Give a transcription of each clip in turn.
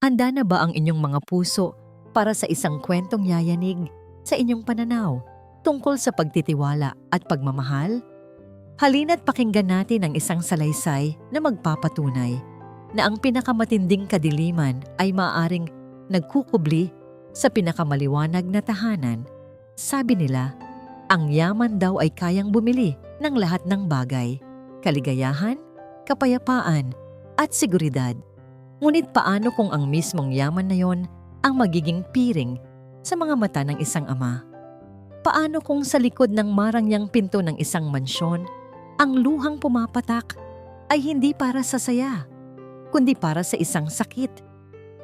Handa na ba ang inyong mga puso para sa isang kwentong yayanig sa inyong pananaw tungkol sa pagtitiwala at pagmamahal? Halina't pakinggan natin ang isang salaysay na magpapatunay na ang pinakamatinding kadiliman ay maaaring nagkukubli sa pinakamaliwanag na tahanan. Sabi nila, ang yaman daw ay kayang bumili ng lahat ng bagay, kaligayahan, kapayapaan, at seguridad. Ngunit paano kung ang mismong yaman na yon ang magiging piring sa mga mata ng isang ama? Paano kung sa likod ng marangyang pinto ng isang mansyon, ang luhang pumapatak ay hindi para sa saya, kundi para sa isang sakit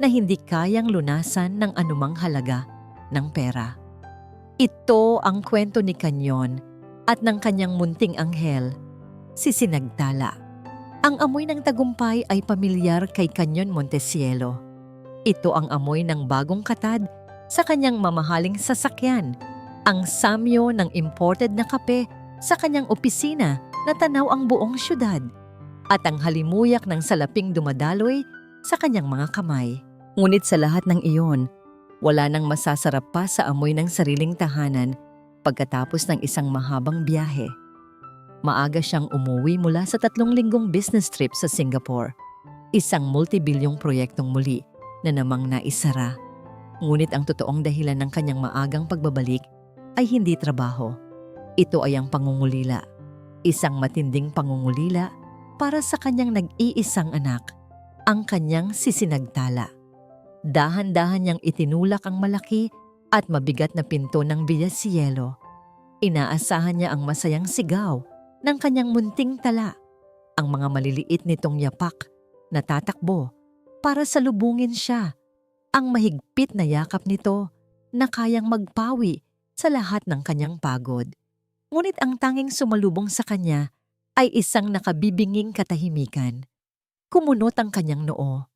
na hindi kayang lunasan ng anumang halaga ng pera? Ito ang kwento ni Kanyon at ng kanyang munting anghel, si Sinagtala. Ang amoy ng tagumpay ay pamilyar kay Kanyon Montesielo. Ito ang amoy ng bagong katad sa kanyang mamahaling sasakyan, ang samyo ng imported na kape sa kanyang opisina na tanaw ang buong syudad, at ang halimuyak ng salaping dumadaloy sa kanyang mga kamay. Ngunit sa lahat ng iyon, wala nang masasarap pa sa amoy ng sariling tahanan pagkatapos ng isang mahabang biyahe. Maaga siyang umuwi mula sa 3 linggong business trip sa Singapore, isang multibilyong proyektong muli na namang naisara. Ngunit ang totoong dahilan ng kanyang maagang pagbabalik ay hindi trabaho. Ito ay ang pangungulila, isang matinding pangungulila para sa kanyang nag-iisang anak, ang kanyang si Sinagtala. Dahan-dahan niyang itinulak ang malaki at mabigat na pinto ng Villasielo. Inaasahan niya ang masayang sigaw ng kanyang munting tala, ang mga maliliit nitong yapak na tatakbo para salubungin siya, ang mahigpit na yakap nito na kayang magpawi sa lahat ng kanyang pagod. Ngunit ang tanging sumalubong sa kanya ay isang nakabibinging katahimikan. Kumunot ang kanyang noo.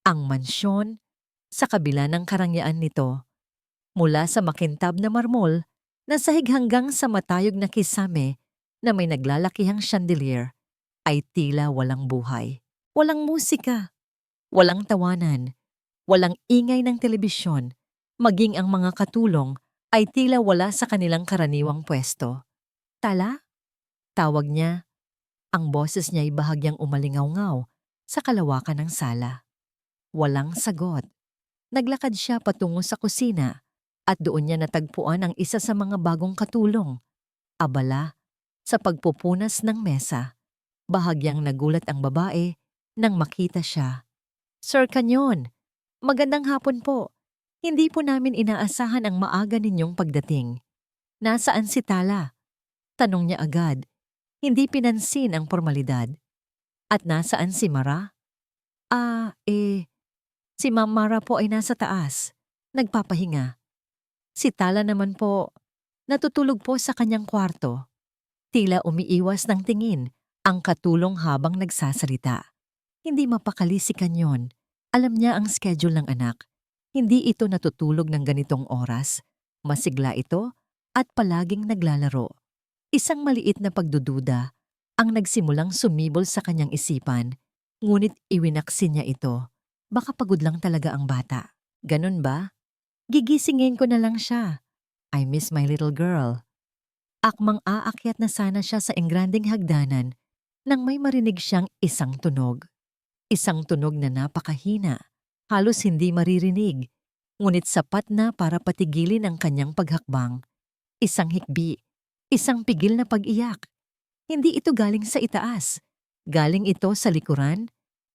Ang mansyon, sa kabila ng karangyaan nito, mula sa makintab na marmol na sahig hanggang sa matayog na kisame na may naglalakihang chandelier, ay tila walang buhay. Walang musika, walang tawanan, walang ingay ng telebisyon, maging ang mga katulong ay tila wala sa kanilang karaniwang pwesto. Tala? Tawag niya. Ang boses niya ay bahagyang umalingaw-ngaw sa kalawakan ng sala. Walang sagot. Naglakad siya patungo sa kusina at doon niya natagpuan ang isa sa mga bagong katulong. Abala sa pagpupunas ng mesa. Bahagyang nagulat ang babae nang makita siya. Sir Kanyon, magandang hapon po. Hindi po namin inaasahan ang maaga ninyong pagdating. Nasaan si Tala? Tanong niya agad. Hindi pinansin ang formalidad. At nasaan si Mara? Si Ma'am Mara po ay nasa taas. Nagpapahinga. Si Tala naman po, natutulog po sa kanyang kwarto. Tila umiiwas ng tingin ang katulong habang nagsasalita. Hindi mapakali si Kanyon. Alam niya ang schedule ng anak. Hindi ito natutulog ng ganitong oras. Masigla ito at palaging naglalaro. Isang maliit na pagdududa ang nagsimulang sumibol sa kanyang isipan, ngunit iwinaksin niya ito. Baka pagod lang talaga ang bata. Ganun ba? Gigisingin ko na lang siya. I miss my little girl. Akmang aakyat na sana siya sa engranding hagdanan nang may marinig siyang isang tunog. Isang tunog na napakahina, halos hindi maririnig, ngunit sapat na para patigilin ang kanyang paghakbang. Isang hikbi, isang pigil na pag-iyak. Hindi ito galing sa itaas. Galing ito sa likuran,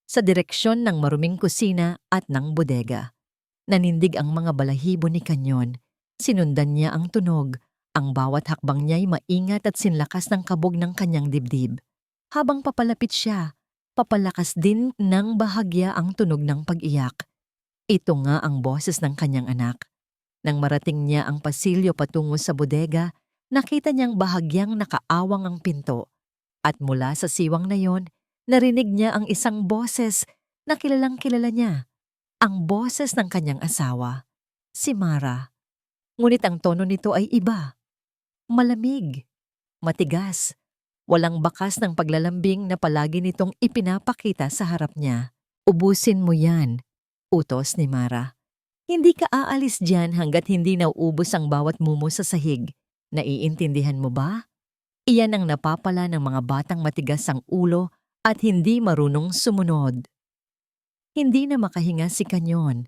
sa direksyon ng maruming kusina at ng bodega. Nanindig ang mga balahibo ni Kanyon. Sinundan niya ang tunog. Ang bawat hakbang niya'y maingat at sinlakas ng kabog ng kanyang dibdib. Habang papalapit siya, papalakas din ng bahagya ang tunog ng pag-iyak. Ito nga ang boses ng kanyang anak. Nang marating niya ang pasilyo patungo sa bodega, nakita niyang bahagyang nakaawang ang pinto. At mula sa siwang na yon, narinig niya ang isang boses na kilalang kilala niya. Ang boses ng kanyang asawa, si Mara. Ngunit ang tono nito ay iba. Malamig, matigas, walang bakas ng paglalambing na palagi nitong ipinapakita sa harap niya. Ubusin mo yan. Utos ni Mara. Hindi ka aalis diyan hanggat hindi nauubos ang bawat mumo sa sahig. Naiintindihan mo ba? Iyan ang napapala ng mga batang matigas ang ulo at hindi marunong sumunod. Hindi na makahinga si Kanyon.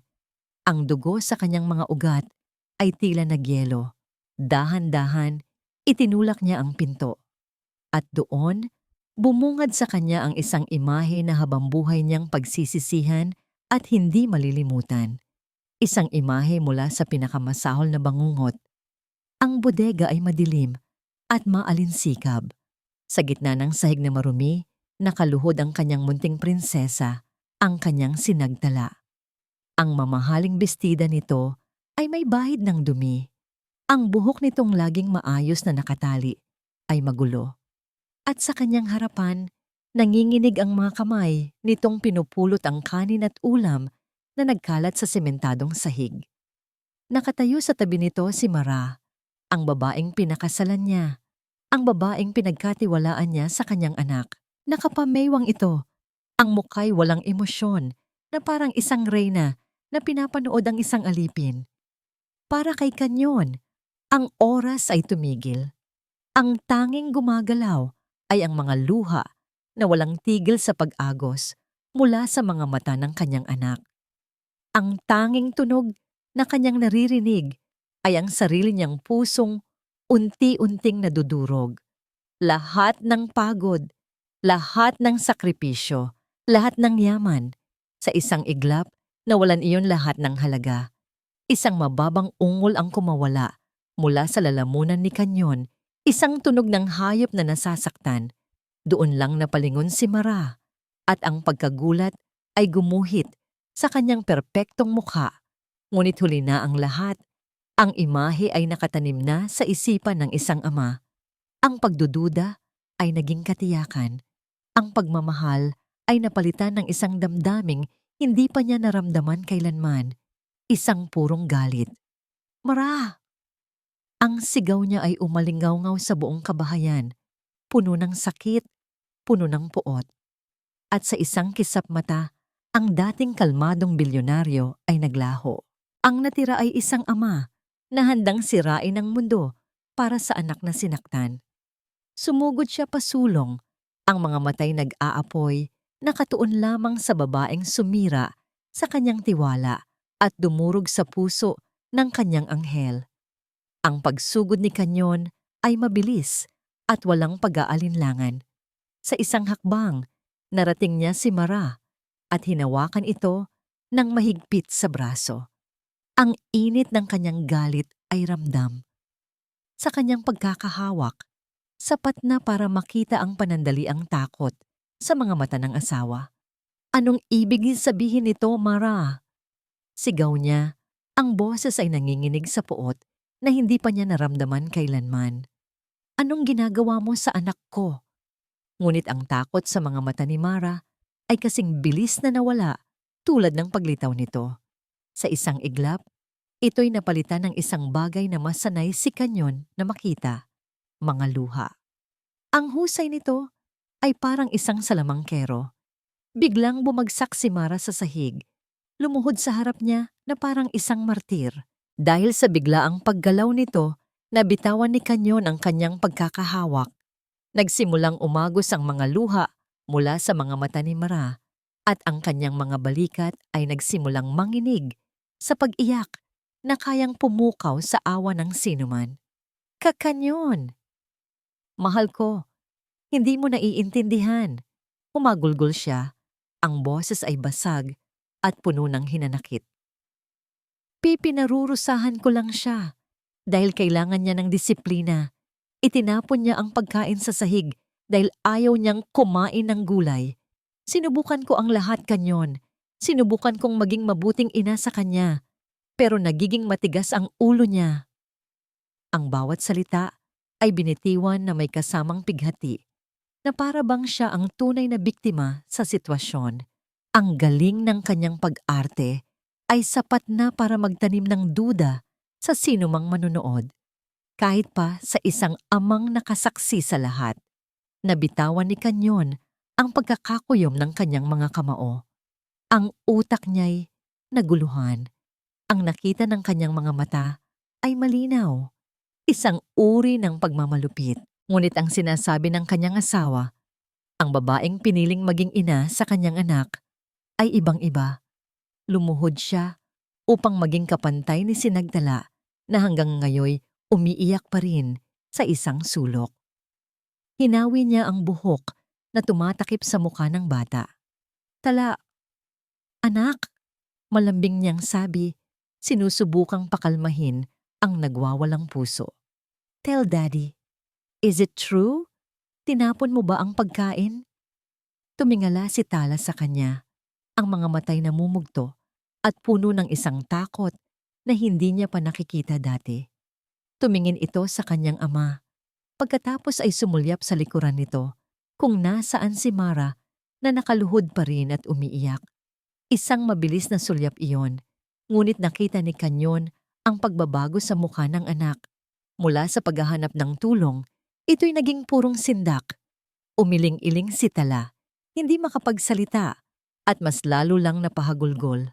Ang dugo sa kanyang mga ugat ay tila nagyelo. Dahan-dahan, itinulak niya ang pinto. At doon, bumungad sa kanya ang isang imahe na habambuhay niyang pagsisisihan at hindi malilimutan. Isang imahe mula sa pinakamasahol na bangungot. Ang bodega ay madilim at maalinsikab. Sa gitna ng sahig na marumi, nakaluhod ang kanyang munting prinsesa, ang kanyang sinagtala. Ang mamahaling bestida nito ay may bahid ng dumi. Ang buhok nitong laging maayos na nakatali ay magulo. At sa kanyang harapan, nanginginig ang mga kamay nitong pinupulot ang kanin at ulam na nagkalat sa sementadong sahig. Nakatayo sa tabi nito si Mara, ang babaeng pinakasalan niya, ang babaeng pinagkatiwalaan niya sa kanyang anak. Nakapameywang ito, ang mukha'y walang emosyon na parang isang reyna na pinapanood ang isang alipin. Para kay Kanyon, ang oras ay tumigil. Ang tanging gumagalaw ay ang mga luha na walang tigil sa pag-agos mula sa mga mata ng kanyang anak. Ang tanging tunog na kanyang naririnig ay ang sarili niyang pusong unti-unting nadudurog. Lahat ng pagod, lahat ng sakripisyo, lahat ng yaman, sa isang iglap nawalan iyon lahat ng halaga. Isang mababang ungol ang kumawala mula sa lalamunan ni Kanyon, isang tunog ng hayop na nasasaktan. Doon lang napalingon si Mara at ang pagkagulat ay gumuhit sa kanyang perpektong mukha. Ngunit huli na ang lahat. Ang imahe ay nakatanim na sa isipan ng isang ama. Ang pagdududa ay naging katiyakan. Ang pagmamahal ay napalitan ng isang damdaming hindi pa niya naramdaman kailanman. Isang purong galit. Mara! Ang sigaw niya ay umalingaw-ngaw sa buong kabahayan. Puno ng sakit, puno ng puot. At sa isang kisap mata, ang dating kalmadong bilyonaryo ay naglaho. Ang natira ay isang ama na handang sirain ang mundo para sa anak na sinaktan. Sumugod siya pasulong, ang mga matay nag-aapoy, nakatuon lamang sa babaeng sumira sa kanyang tiwala at dumurog sa puso ng kanyang anghel. Ang pagsugod ni Kanyon ay mabilis at walang pag-aalinlangan. Sa isang hakbang, narating niya si Mara at hinawakan ito ng mahigpit sa braso. Ang init ng kanyang galit ay ramdam. Sa kanyang pagkakahawak, sapat na para makita ang panandaliang takot sa mga mata ng asawa. Anong ibig sabihin nito, Mara? Sigaw niya, ang boses ay nanginginig sa puot na hindi pa niya naramdaman kailanman. Anong ginagawa mo sa anak ko? Ngunit ang takot sa mga mata ni Mara ay kasing bilis na nawala tulad ng paglitaw nito. Sa isang iglap, ito'y napalitan ng isang bagay na masanay si Kanyon na makita, mga luha. Ang husay nito ay parang isang salamangkero. Biglang bumagsak si Mara sa sahig, lumuhod sa harap niya na parang isang martir. Dahil sa biglaang paggalaw nito, nabitawan ni Kanyon ang kanyang pagkakahawak. Nagsimulang umagos ang mga luha mula sa mga mata ni Mara at ang kanyang mga balikat ay nagsimulang manginig sa pag-iyak na kayang pumukaw sa awa ng sinuman. Kanyon! Mahal ko, hindi mo naiintindihan. Umagulgol siya, ang boses ay basag at puno ng hinanakit. Pipinarurusahan ko lang siya dahil kailangan niya ng disiplina. Itinapon niya ang pagkain sa sahig dahil ayaw niyang kumain ng gulay. Sinubukan ko ang lahat, Kanyon. Sinubukan kong maging mabuting ina sa kanya, pero nagiging matigas ang ulo niya. Ang bawat salita ay binitiwan na may kasamang pighati, na para bang siya ang tunay na biktima sa sitwasyon. Ang galing ng kanyang pag-arte ay sapat na para magtanim ng duda sa sinumang manunood. Kahit pa sa isang amang nakasaksi sa lahat, nabitawan ni Kanyon ang pagkakakuyom ng kanyang mga kamao. Ang utak niya'y naguluhan. Ang nakita ng kanyang mga mata ay malinaw. Isang uri ng pagmamalupit. Ngunit ang sinasabi ng kanyang asawa, ang babaeng piniling maging ina sa kanyang anak, ay ibang-iba. Lumuhod siya upang maging kapantay ni Sinagtala na hanggang ngayoy umiiyak pa rin sa isang sulok. Hinawi niya ang buhok na tumatakip sa mukha ng bata. Tala, anak, malambing niyang sabi, sinusubukang pakalmahin ang nagwawalang puso. Tell Daddy, is it true? Tinapon mo ba ang pagkain? Tumingala si Tala sa kanya, ang mga matay namumugto at puno ng isang takot na hindi niya pa nakikita dati. Tumingin ito sa kanyang ama. Pagkatapos ay sumulyap sa likuran nito kung nasaan si Mara na nakaluhod pa rin at umiiyak. Isang mabilis na sulyap iyon, ngunit nakita ni Kanyon ang pagbabago sa mukha ng anak. Mula sa paghahanap ng tulong, ito'y naging purong sindak. Umiling-iling si Tala, hindi makapagsalita at mas lalo lang napahagulgol.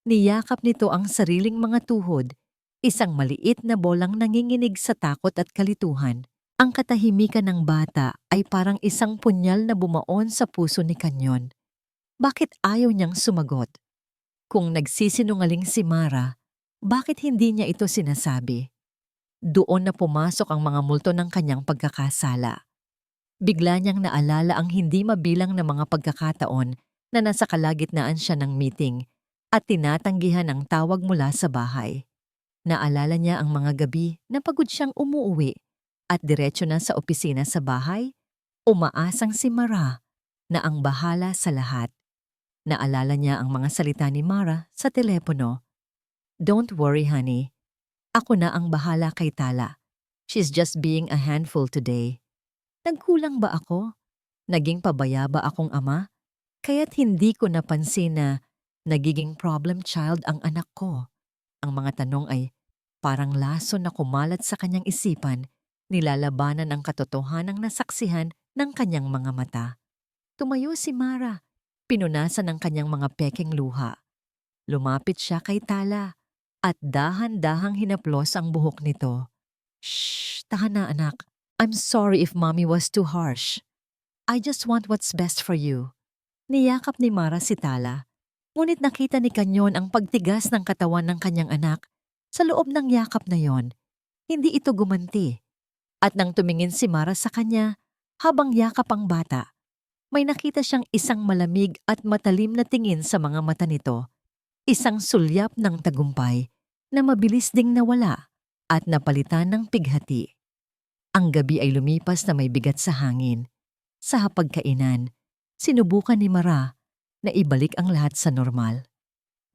Niyakap nito ang sariling mga tuhod, isang maliit na bolang nanginginig sa takot at kalituhan. Ang katahimikan ng bata ay parang isang punyal na bumaon sa puso ni Kanyon. Bakit ayaw niyang sumagot? Kung nagsisinungaling si Mara, bakit hindi niya ito sinasabi? Doon na pumasok ang mga multo ng kanyang pagkakasala. Bigla niyang naalala ang hindi mabilang na mga pagkakataon na nasa kalagitnaan siya ng meeting at tinatanggihan ang tawag mula sa bahay. Naalala niya ang mga gabi na pagod siyang umuuwi at diretso na sa opisina sa bahay, umaasang si Mara na ang bahala sa lahat. Naalala niya ang mga salita ni Mara sa telepono. Don't worry, honey. Ako na ang bahala kay Tala. She's just being a handful today. Nagkulang ba ako? Naging pabaya ba akong ama? Kaya't hindi ko napansin na nagiging problem child ang anak ko. Ang mga tanong ay parang laso na kumalat sa kanyang isipan, nilalabanan ang katotohanang nasaksihan ng kanyang mga mata. Tumayo si Mara, pinunasan ng kanyang mga pekeng luha. Lumapit siya kay Tala at dahan-dahang hinaplos ang buhok nito. Shh, tahan na anak. I'm sorry if mommy was too harsh. I just want what's best for you. Niyakap ni Mara si Tala. Ngunit nakita ni Kanyon ang pagtigas ng katawan ng kanyang anak. Sa loob ng yakap na yon, hindi ito gumanti. At nang tumingin si Mara sa kanya, habang yakap ang bata, may nakita siyang isang malamig at matalim na tingin sa mga mata nito. Isang sulyap ng tagumpay na mabilis ding nawala at napalitan ng pighati. Ang gabi ay lumipas na may bigat sa hangin. Sa hapagkainan, sinubukan ni Mara na ibalik ang lahat sa normal.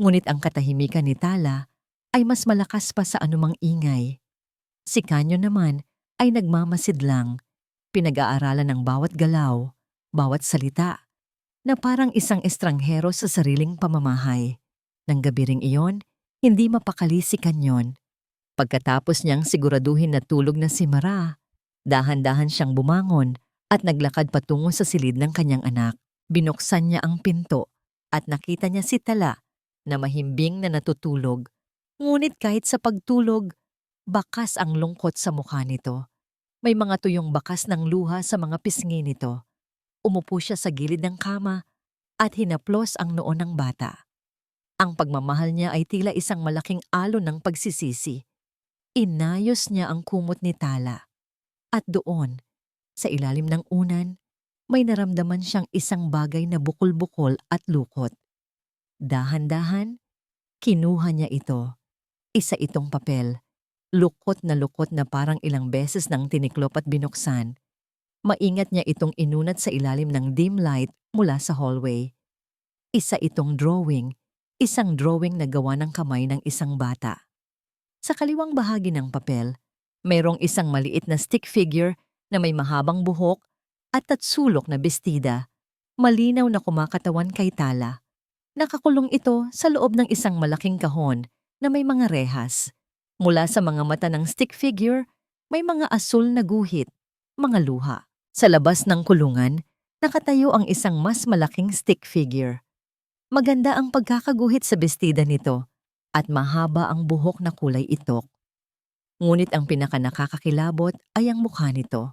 Ngunit ang katahimikan ni Tala ay mas malakas pa sa anumang ingay. Si Kanyon naman ay nagmamasid lang, pinag-aaralan ng bawat galaw, bawat salita, na parang isang estranghero sa sariling pamamahay. Nang gabi ring iyon, hindi mapakali si Kanyon. Pagkatapos niyang siguraduhin na tulog na si Mara, dahan-dahan siyang bumangon at naglakad patungo sa silid ng kanyang anak. Binuksan niya ang pinto at nakita niya si Tala na mahimbing na natutulog. Ngunit kahit sa pagtulog, bakas ang lungkot sa mukha nito. May mga tuyong bakas ng luha sa mga pisngi nito. Umupo siya sa gilid ng kama at hinaplos ang noo ng bata. Ang pagmamahal niya ay tila isang malaking alon ng pagsisisi. Inayos niya ang kumot ni Tala. At doon, sa ilalim ng unan, may naramdaman siyang isang bagay na bukol-bukol at lukot. Dahan-dahan, kinuha niya ito. Isa itong papel. Lukot na parang ilang beses nang tiniklop at binuksan. Maingat niya itong inunat sa ilalim ng dim light mula sa hallway. Isa itong drawing, isang drawing na gawa ng kamay ng isang bata. Sa kaliwang bahagi ng papel, mayroong isang maliit na stick figure na may mahabang buhok at tatsulok na bestida. Malinaw na kumakatawan kay Tala. Nakakulong ito sa loob ng isang malaking kahon na may mga rehas. Mula sa mga mata ng stick figure, may mga asul na guhit, mga luha. Sa labas ng kulungan, nakatayo ang isang mas malaking stick figure. Maganda ang pagkakaguhit sa bestida nito at mahaba ang buhok na kulay itok. Ngunit ang pinakanakakakilabot ay ang mukha nito.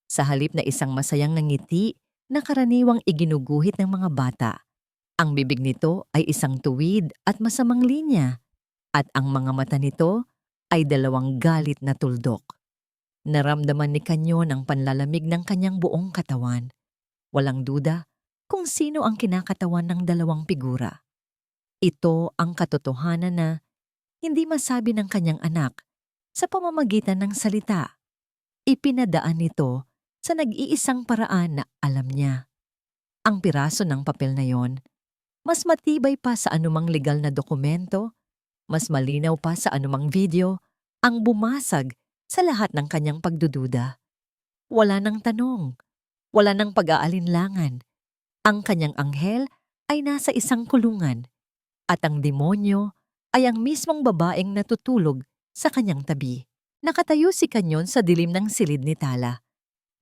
Sa halip na isang masayang ngiti na karaniwang iginuguhit ng mga bata, ang bibig nito ay isang tuwid at masamang linya at ang mga mata nito ay dalawang galit na tuldok. Naramdaman ni Kanyon ang panlalamig ng kanyang buong katawan. Walang duda kung sino ang kinakatawan ng dalawang figura. Ito ang katotohanan na hindi masabi ng kanyang anak sa pamamagitan ng salita. Ipinadaan nito sa nag-iisang paraan na alam niya. Ang piraso ng papel na yon, mas matibay pa sa anumang legal na dokumento, mas malinaw pa sa anumang video, ang bumasag sa lahat ng kanyang pagdududa. Wala nang tanong, wala nang pag-aalinlangan. Ang kanyang anghel ay nasa isang kulungan at ang demonyo ay ang mismong babaeng natutulog sa kanyang tabi. Nakatayo si Kanyon sa dilim ng silid ni Tala.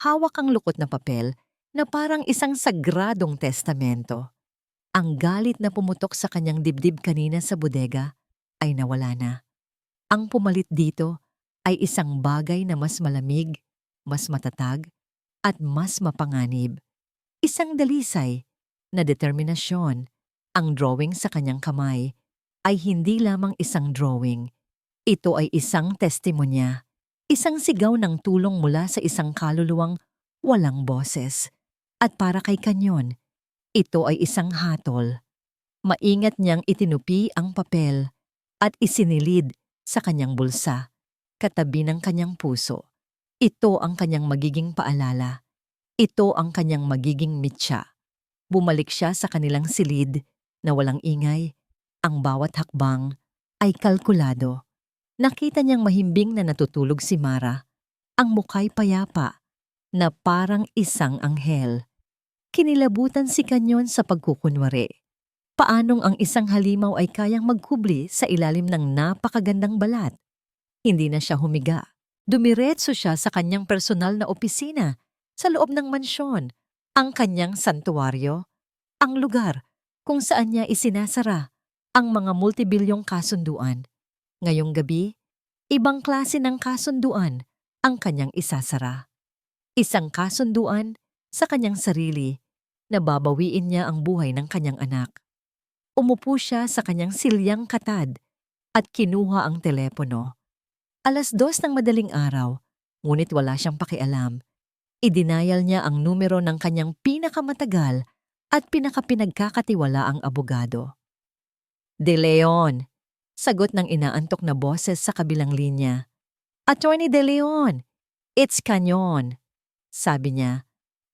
Hawak ang lukot na papel na parang isang sagradong testamento. Ang galit na pumutok sa kanyang dibdib kanina sa bodega ay nawala na. Ang pumalit dito ay isang bagay na mas malamig, mas matatag, at mas mapanganib. Isang dalisay na determinasyon. Ang drawing sa kanyang kamay ay hindi lamang isang drawing. Ito ay isang testimonya, isang sigaw ng tulong mula sa isang kaluluwang walang boses. At para kay Kanyon, ito ay isang hatol. Maingat niyang itinupi ang papel at isinilid sa kanyang bulsa, katabi ng kanyang puso. Ito ang kanyang magiging paalala. Ito ang kanyang magiging mitya. Bumalik siya sa kanilang silid na walang ingay. Ang bawat hakbang ay kalkulado. Nakita niyang mahimbing na natutulog si Mara. Ang mukhay payapa na parang isang anghel. Kinilabutan si Kanyon sa pagkukunwari. Paanong ang isang halimaw ay kayang magkubli sa ilalim ng napakagandang balat? Hindi na siya humiga. Dumiretso siya sa kanyang personal na opisina sa loob ng mansyon, ang kanyang santuwaryo, ang lugar kung saan niya isinasara ang mga multibilyong kasunduan. Ngayong gabi, ibang klase ng kasunduan ang kanyang isasara. Isang kasunduan sa kanyang sarili na babawiin niya ang buhay ng kanyang anak. Umupo siya sa kanyang silyang katad at kinuha ang telepono. 2:00 ng madaling araw, ngunit wala siyang pakialam. Idinayal niya ang numero ng kanyang pinakamatagal at pinakapinagkakatiwalaang abogado. De Leon, sagot ng inaantok na boses sa kabilang linya. Attorney De Leon, it's Kanyon, sabi niya.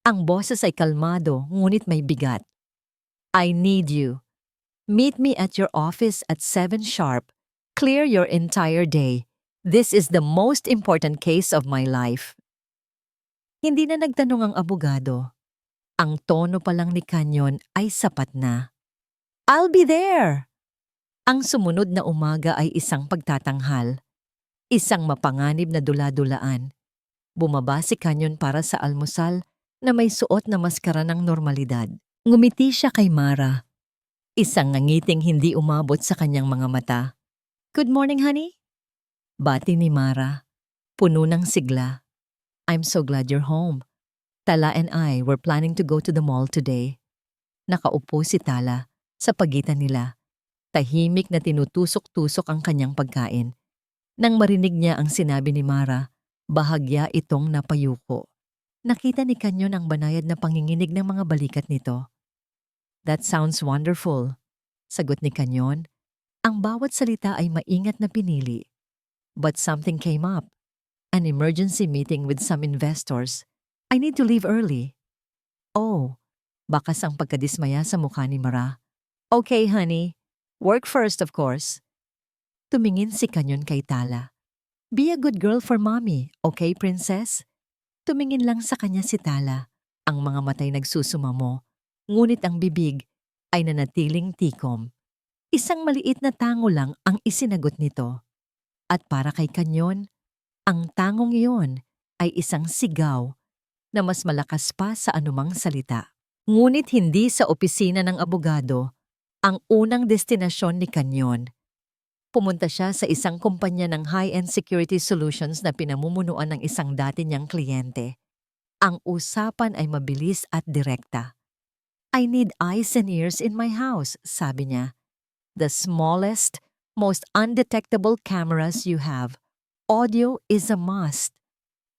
Ang boses ay kalmado ngunit may bigat. I need you. Meet me at your office at 7 sharp. Clear your entire day. This is the most important case of my life. Hindi na nagtanong ang abogado. Ang tono pa lang ni Kanyon ay sapat na. I'll be there! Ang sumunod na umaga ay isang pagtatanghal. Isang mapanganib na dula-dulaan. Bumaba si Kanyon para sa almusal na may suot na maskara ng normalidad. Ngumiti siya kay Mara. Isang ngangiting hindi umabot sa kanyang mga mata. Good morning, honey? Bati ni Mara. Puno ng sigla. I'm so glad you're home. Tala and I were planning to go to the mall today. Nakaupo si Tala sa pagitan nila. Tahimik na tinutusok-tusok ang kanyang pagkain. Nang marinig niya ang sinabi ni Mara, bahagya itong napayuko. Nakita ni Kanyon ang banayad na panginginig ng mga balikat nito. That sounds wonderful, sagot ni Kanyon. Ang bawat salita ay maingat na pinili. But something came up. An emergency meeting with some investors. I need to leave early. Oh, bakas ang pagkadismaya sa mukha ni Mara. Okay, honey. Work first, of course. Tumingin si Kanyon kay Tala. Be a good girl for mommy, okay, princess? Tumingin lang sa kanya si Tala. Ang mga matay nagsusumamo, ngunit ang bibig ay nanatiling tikom. Isang maliit na tango lang ang isinagot nito. At para kay Kanyon, ang tangong iyon ay isang sigaw na mas malakas pa sa anumang salita. Ngunit hindi sa opisina ng abogado, Ang unang destinasyon ni Kanyon. Pumunta siya sa isang kumpanya ng high-end security solutions na pinamumunuan ng isang dati niyang kliyente. Ang usapan ay mabilis at direkta. "I need eyes and ears in my house," sabi niya. "The smallest, most undetectable cameras you have. Audio is a must.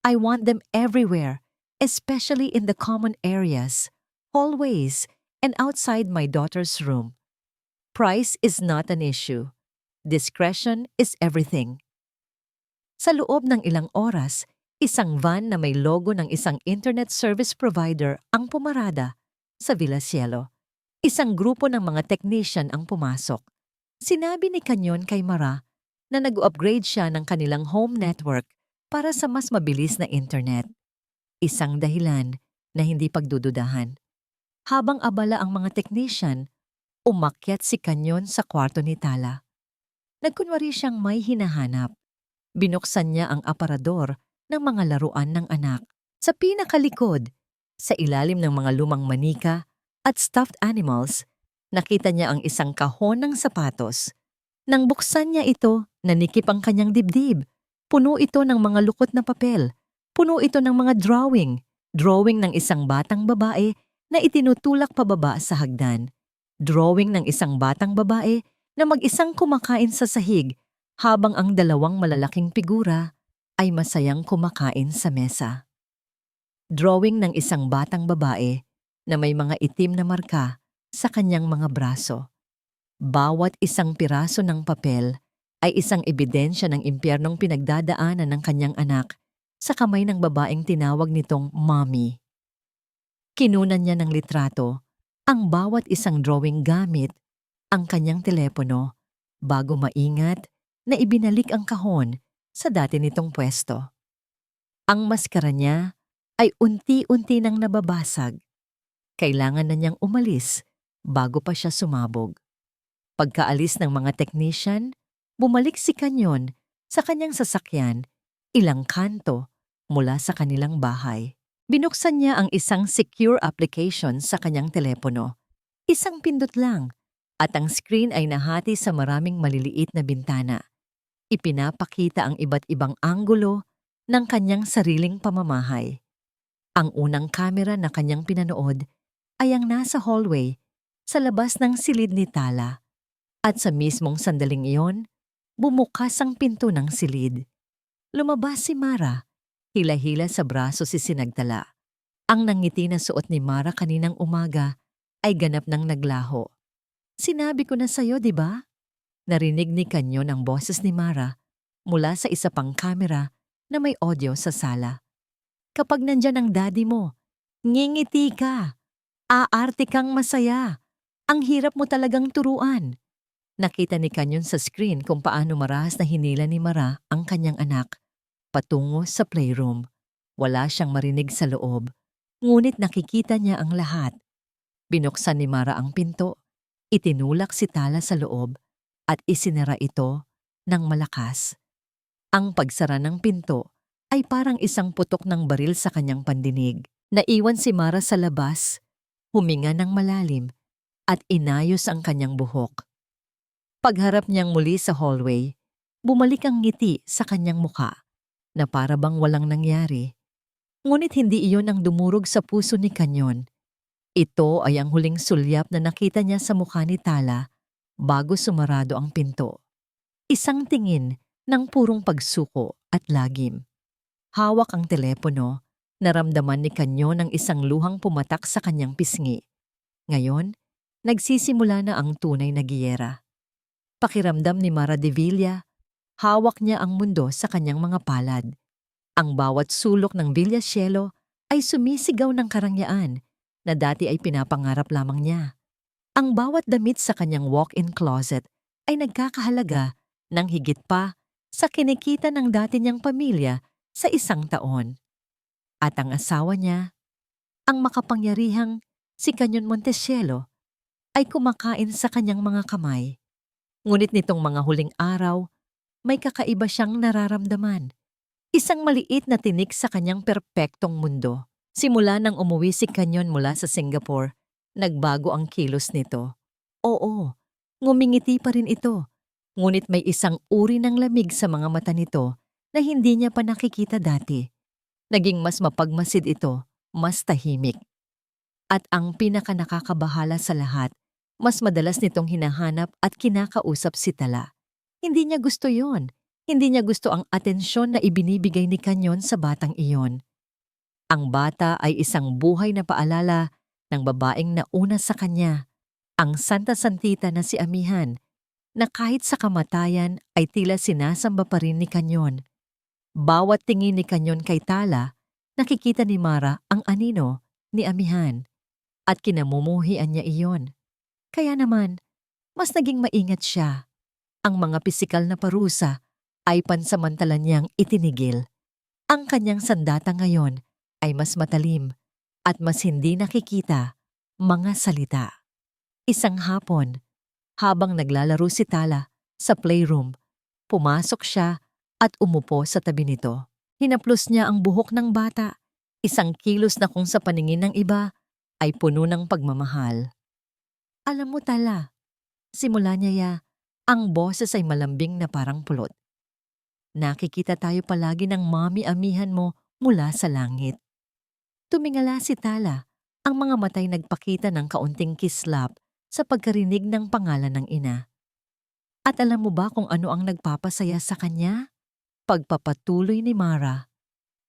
I want them everywhere, especially in the common areas, hallways, and outside my daughter's room. Price is not an issue. Discretion is everything." Sa loob ng ilang oras, isang van na may logo ng isang internet service provider ang pumarada sa Villa Cielo. Isang grupo ng mga technician ang pumasok. Sinabi ni Kanyon kay Mara na nag-upgrade siya ng kanilang home network para sa mas mabilis na internet. Isang dahilan na hindi pagdududahan. Habang abala ang mga technician, umakyat si Kanyon sa kwarto ni Tala. Nagkunwari siyang may hinahanap. Binuksan niya ang aparador ng mga laruan ng anak. Sa pinakalikod, sa ilalim ng mga lumang manika at stuffed animals, nakita niya ang isang kahon ng sapatos. Nang buksan niya ito, nanikip ang kanyang dibdib. Puno ito ng mga lukot na papel. Puno ito ng mga drawing. Drawing ng isang batang babae na itinutulak pababa sa hagdan. Drawing ng isang batang babae na mag-isang kumakain sa sahig habang ang dalawang malalaking figura ay masayang kumakain sa mesa. Drawing ng isang batang babae na may mga itim na marka sa kanyang mga braso. Bawat isang piraso ng papel ay isang ebidensya ng impyernong pinagdadaanan ng kanyang anak sa kamay ng babaeng tinawag nitong Mommy. Kinunan niya ng litrato ang bawat isang drawing gamit ang kanyang telepono bago maingat na ibinalik ang kahon sa dati nitong pwesto. Ang maskara niya ay unti-unti nang nababasag. Kailangan na niyang umalis bago pa siya sumabog. Pagkaalis ng mga technician, bumalik si Kanyon sa kanyang sasakyan ilang kanto mula sa kanilang bahay. Binuksan niya ang isang secure application sa kanyang telepono. Isang pindot lang at ang screen ay nahati sa maraming maliliit na bintana. Ipinapakita ang iba't ibang anggulo ng kanyang sariling pamamahay. Ang unang kamera na kanyang pinanood ay ang nasa hallway sa labas ng silid ni Tala. At sa mismong sandaling iyon, bumukas ang pinto ng silid. Lumabas si Mara, hila-hila sa braso si Sinagtala. Ang nangiti na suot ni Mara kaninang umaga ay ganap ng naglaho. "Sinabi ko na sa'yo, di ba?" Narinig ni Kanyon ang boses ni Mara mula sa isa pang kamera na may audio sa sala. "Kapag nandyan ang daddy mo, ngingiti ka. Aarte kang masaya. Ang hirap mo talagang turuan." Nakita ni Kanyon sa screen kung paano marahas na hinila ni Mara ang kanyang anak patungo sa playroom. Wala siyang marinig sa loob, ngunit nakikita niya ang lahat. Binuksan ni Mara ang pinto, itinulak si Tala sa loob at isinara ito ng malakas. Ang pagsara ng pinto ay parang isang putok ng baril sa kanyang pandinig. Naiwan si Mara sa labas, huminga ng malalim at inayos ang kanyang buhok. Pagharap niyang muli sa hallway, bumalik ang ngiti sa kanyang muka na para bang walang nangyari. Ngunit hindi iyon ang dumurog sa puso ni Kanyon. Ito ay ang huling sulyap na nakita niya sa mukha ni Tala bago sumarado ang pinto. Isang tingin ng purong pagsuko at lagim. Hawak ang telepono, naramdaman ni Kanyon ang isang luhang pumatak sa kanyang pisngi. Ngayon, nagsisimula na ang tunay na giyera. Pakiramdam ni Mara de Villa, hawak niya ang mundo sa kanyang mga palad. Ang bawat sulok ng Villa Cielo ay sumisigaw ng karangyaan na dati ay pinapangarap lamang niya. Ang bawat damit sa kanyang walk-in closet ay nagkakahalaga ng higit pa sa kinikita ng dati niyang pamilya sa isang taon. At ang asawa niya, ang makapangyarihang si Kanyon Montesielo, ay kumakain sa kanyang mga kamay. Ngunit nitong mga huling araw, may kakaiba siyang nararamdaman. Isang maliit na tinik sa kanyang perpektong mundo. Simula nang umuwi si Kanyon mula sa Singapore, nagbago ang kilos nito. Oo, ngumingiti pa rin ito. Ngunit may isang uri ng lamig sa mga mata nito na hindi niya pa nakikita dati. Naging mas mapagmasid ito, mas tahimik. At ang pinakanakakabahala sa lahat, mas madalas nitong hinahanap at kinakausap si Tala. Hindi niya gusto yon. Hindi niya gusto ang atensyon na ibinibigay ni Kanyon sa batang iyon. Ang bata ay isang buhay na paalala ng babaeng nauna sa kanya, ang Santa Santita na si Amihan, na kahit sa kamatayan ay tila sinasamba pa rin ni Kanyon. Bawat tingin ni Kanyon kay Tala, nakikita ni Mara ang anino ni Amihan at kinamumuhian niya iyon. Kaya naman, mas naging maingat siya. Ang mga pisikal na parusa ay pansamantala niyang itinigil. Ang kanyang sandata ngayon ay mas matalim at mas hindi nakikita mga salita. Isang hapon, habang naglalaro si Tala sa playroom, pumasok siya at umupo sa tabi nito. Hinaplos niya ang buhok ng bata, isang kilos na kung sa paningin ng iba ay puno ng pagmamahal. Alam mo Tala, simula niya ang boses ay malambing na parang pulot. Nakikita tayo palagi ng mami amihan mo mula sa langit. Tumingala si Tala, ang mga matay nagpakita ng kaunting kislap sa pagkarinig ng pangalan ng ina. At alam mo ba kung ano ang nagpapasaya sa kanya? Pagpapatuloy ni Mara.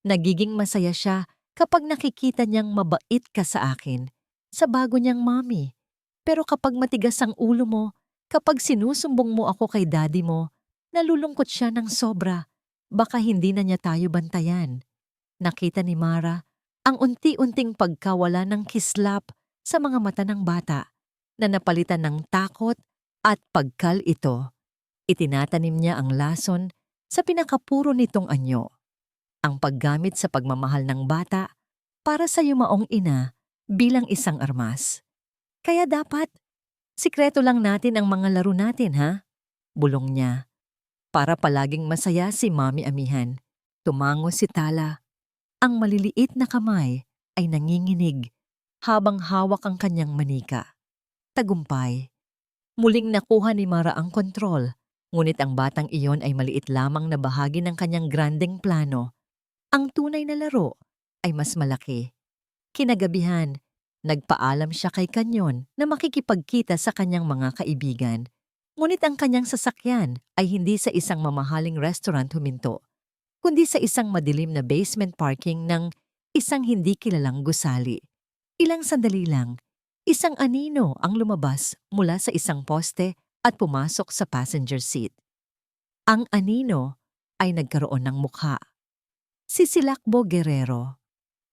Nagiging masaya siya kapag nakikita niyang mabait ka sa akin, sa bago niyang mami. Pero kapag matigas ang ulo mo, kapag sinusumbong mo ako kay daddy mo, nalulungkot siya ng sobra. Baka hindi na niya tayo bantayan. Nakita ni Mara ang unti-unting pagkawala ng kislap sa mga mata ng bata na napalitan ng takot at pagkal ito. Itinatanim niya ang lason sa pinakapuro nitong anyo. Ang paggamit sa pagmamahal ng bata para sa yumaong ina bilang isang armas. Kaya dapat, sikreto lang natin ang mga laro natin ha? Bulong niya. Para palaging masaya si Mami Amihan. Tumango si Tala. Ang maliliit na kamay ay nanginginig habang hawak ang kanyang manika. Tagumpay. Muling nakuha ni Mara ang kontrol, ngunit ang batang iyon ay maliit lamang na bahagi ng kanyang grandeng plano. Ang tunay na laro ay mas malaki. Kinagabihan, nagpaalam siya kay Kanyon na makikipagkita sa kanyang mga kaibigan. Ngunit ang kanyang sasakyan ay hindi sa isang mamahaling restaurant huminto, kundi sa isang madilim na basement parking ng isang hindi kilalang gusali. Ilang sandali lang, isang anino ang lumabas mula sa isang poste at pumasok sa passenger seat. Ang anino ay nagkaroon ng mukha. Si Silakbo Guerrero,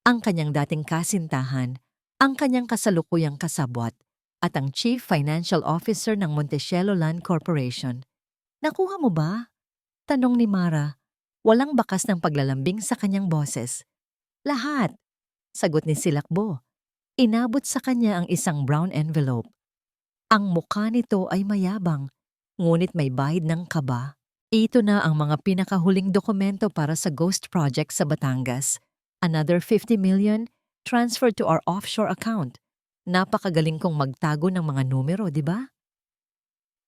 ang kanyang dating kasintahan, ang kanyang kasalukuyang kasabwat, at ang Chief Financial Officer ng Montecielo Land Corporation. Nakuha mo ba? Tanong ni Mara, walang bakas ng paglalambing sa kanyang boses. Lahat, sagot ni Silakbo. Inabot sa kanya ang isang brown envelope. Ang mukha nito ay mayabang, ngunit may bahid ng kaba. Ito na ang mga pinakahuling dokumento para sa ghost project sa Batangas. Another 50 million transferred to our offshore account. Napakagaling kong magtago ng mga numero, di ba?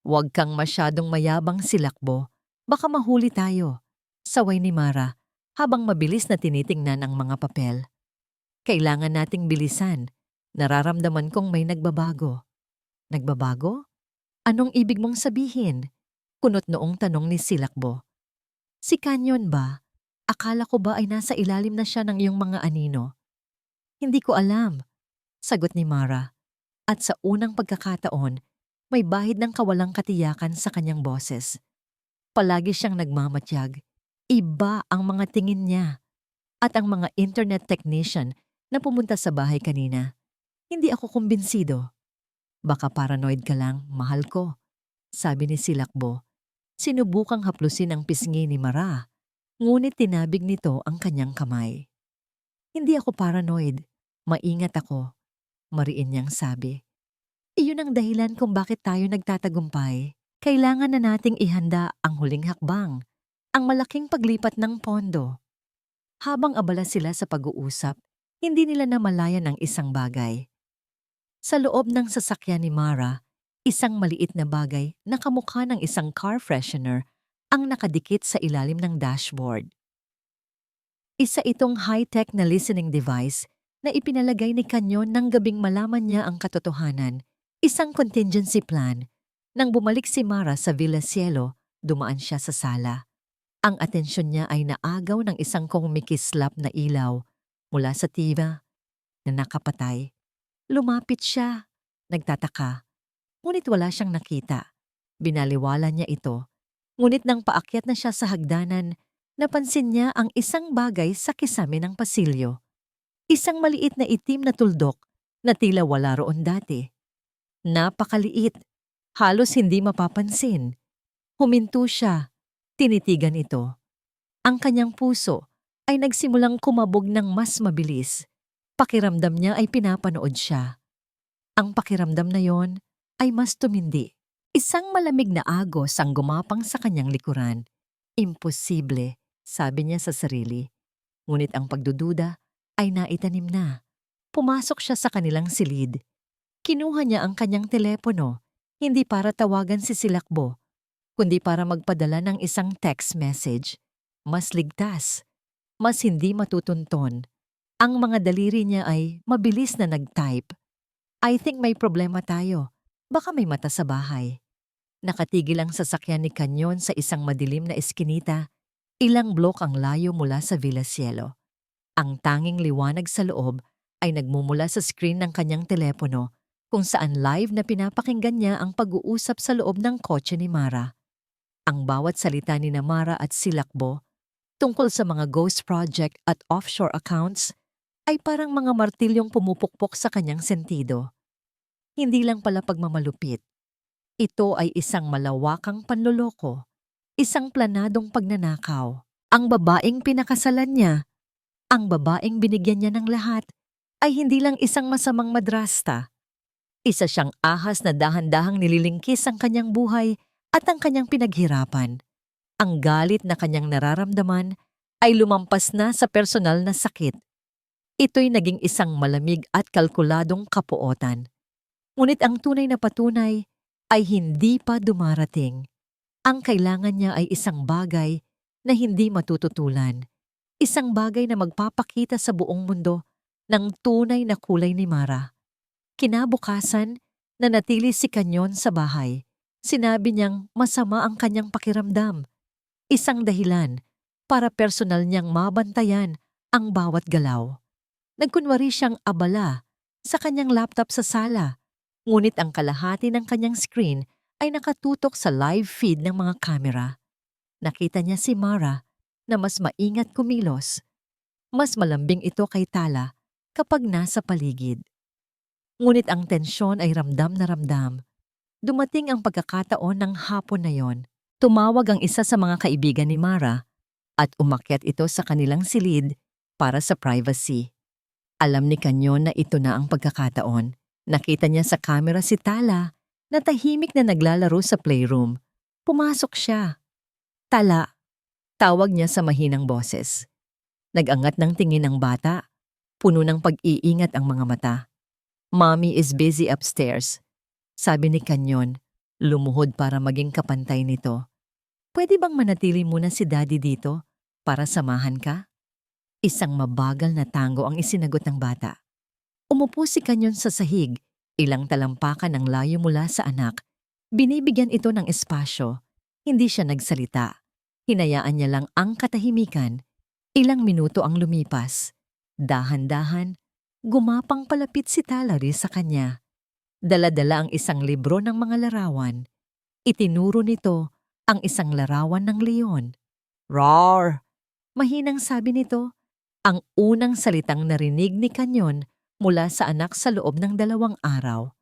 Huwag kang masyadong mayabang, Silakbo. Baka mahuli tayo. Saway ni Mara habang mabilis na tinitingnan ang mga papel. Kailangan nating bilisan. Nararamdaman kong may nagbabago. Nagbabago? Anong ibig mong sabihin? Kunot noong tanong ni Silakbo. Si Kanyon ba? Akala ko ba ay nasa ilalim na siya ng iyong mga anino? Hindi ko alam, sagot ni Mara. At sa unang pagkakataon, may bahid ng kawalang katiyakan sa kanyang boses. Palagi siyang nagmamatyag. Iba ang mga tingin niya. At ang mga internet technician na pumunta sa bahay kanina. Hindi ako kumbinsido. Baka paranoid ka lang, mahal ko, sabi ni Silakbo. Sinubukang haplusin ang pisngi ni Mara, ngunit tinabig nito ang kanyang kamay. Hindi ako paranoid, maingat ako, mariin niyang sabi. Iyon ang dahilan kung bakit tayo nagtatagumpay. Kailangan na nating ihanda ang huling hakbang, ang malaking paglipat ng pondo. Habang abala sila sa pag-uusap, hindi nila namalayan ang isang bagay. Sa loob ng sasakyan ni Mara, Isang maliit na bagay na kamukha ng isang car freshener ang nakadikit sa ilalim ng dashboard. Isa itong high-tech na listening device na ipinalagay ni Kanyon nang gabing malaman niya ang katotohanan. Isang contingency plan. Nang bumalik si Mara sa Villa Cielo, dumaan siya sa sala. Ang atensyon niya ay naagaw ng isang kumikislap na ilaw mula sa TV na nakapatay. Lumapit siya. Nagtataka. Ngunit wala siyang nakita. Binaliwala niya ito. Ngunit nang paakyat na siya sa hagdanan, napansin niya ang isang bagay sa kisame ng pasilyo. Isang maliit na itim na tuldok na tila wala roon dati. Napakaliit. Halos hindi mapapansin. Huminto siya. Tinitigan ito. Ang kanyang puso ay nagsimulang kumabog ng mas mabilis. Pakiramdam niya ay pinapanood siya. Ang pakiramdam na yon ay mas tumindi. Isang malamig na agos ang gumapang sa kanyang likuran. Imposible, sabi niya sa sarili. Ngunit ang pagdududa ay naitanim na. Pumasok siya sa kanilang silid. Kinuha niya ang kanyang telepono, hindi para tawagan si Silakbo, kundi para magpadala ng isang text message. Mas ligtas, mas hindi matutunton. Ang mga daliri niya ay mabilis na nag-type. I think may problema tayo. Baka may mata sa bahay. Nakatigil ang sasakyan ni Kanyon sa isang madilim na eskinita, ilang blok ang layo mula sa Villa Cielo. Ang tanging liwanag sa loob ay nagmumula sa screen ng kanyang telepono kung saan live na pinapakinggan niya ang pag-uusap sa loob ng kotse ni Mara. Ang bawat salita ni Mara at Silakbo tungkol sa mga ghost project at offshore accounts ay parang mga martilyong pumupukpok sa kanyang sentido. Hindi lang pala pagmamalupit. Ito ay isang malawakang panloloko, isang planadong pagnanakaw. Ang babaeng pinakasalan niya, ang babaeng binigyan niya ng lahat, ay hindi lang isang masamang madrasta. Isa siyang ahas na dahan-dahang nililingkis ang kanyang buhay at ang kanyang pinaghirapan. Ang galit na kanyang nararamdaman ay lumampas na sa personal na sakit. Ito'y naging isang malamig at kalkuladong kapuotan. Ngunit ang tunay na patunay ay hindi pa dumarating. Ang kailangan niya ay isang bagay na hindi matututulan. Isang bagay na magpapakita sa buong mundo ng tunay na kulay ni Mara. Kinabukasan, nanatili si Kanyon sa bahay. Sinabi niyang masama ang kanyang pakiramdam. Isang dahilan para personal niyang mabantayan ang bawat galaw. Nagkunwari siyang abala sa kanyang laptop sa sala. Ngunit ang kalahati ng kanyang screen ay nakatutok sa live feed ng mga kamera. Nakita niya si Mara na mas maingat kumilos. Mas malambing ito kay Tala kapag nasa paligid. Ngunit ang tensyon ay ramdam na ramdam. Dumating ang pagkakataon ng hapon na yon. Tumawag ang isa sa mga kaibigan ni Mara at umakyat ito sa kanilang silid para sa privacy. Alam ni Kanyon na ito na ang pagkakataon. Nakita niya sa kamera si Tala na tahimik na naglalaro sa playroom. Pumasok siya. Tala, tawag niya sa mahinang boses. Nag-angat ng tingin ang bata. Puno ng pag-iingat ang mga mata. Mommy is busy upstairs. Sabi ni Kanyon, lumuhod para maging kapantay nito. Pwede bang manatili muna si Daddy dito para samahan ka? Isang mabagal na tango ang isinagot ng bata. Umupo si Kanyon sa sahig, ilang talampakan ng layo mula sa anak. Binibigyan ito ng espasyo. Hindi siya nagsalita. Hinayaan niya lang ang katahimikan. Ilang minuto ang lumipas. Dahan-dahan, gumapang palapit si Talari sa kanya. Dala-dala ang isang libro ng mga larawan. Itinuro nito ang isang larawan ng leon. Roar! Mahinang sabi nito, ang unang salitang narinig ni Kanyon mula sa anak sa loob ng 2 araw.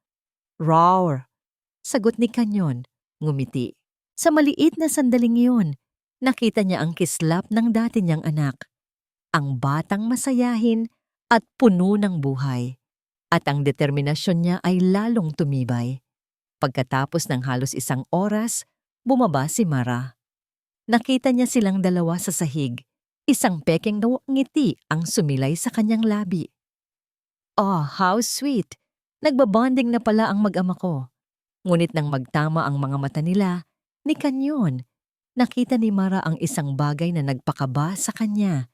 Roar! Sagot ni Kanyon, ngumiti. Sa maliit na sandaling iyon, nakita niya ang kislap ng dati niyang anak. Ang batang masayahin at puno ng buhay. At ang determinasyon niya ay lalong tumibay. Pagkatapos ng halos 1 oras, bumaba si Mara. Nakita niya silang dalawa sa sahig. Isang pekeng ngiti ang sumilay sa kanyang labi. Oh, how sweet! Nagbabonding na pala ang mag-ama ko. Ngunit nang magtama ang mga mata nila, ni Kanyon, nakita ni Mara ang isang bagay na nagpakaba sa kanya,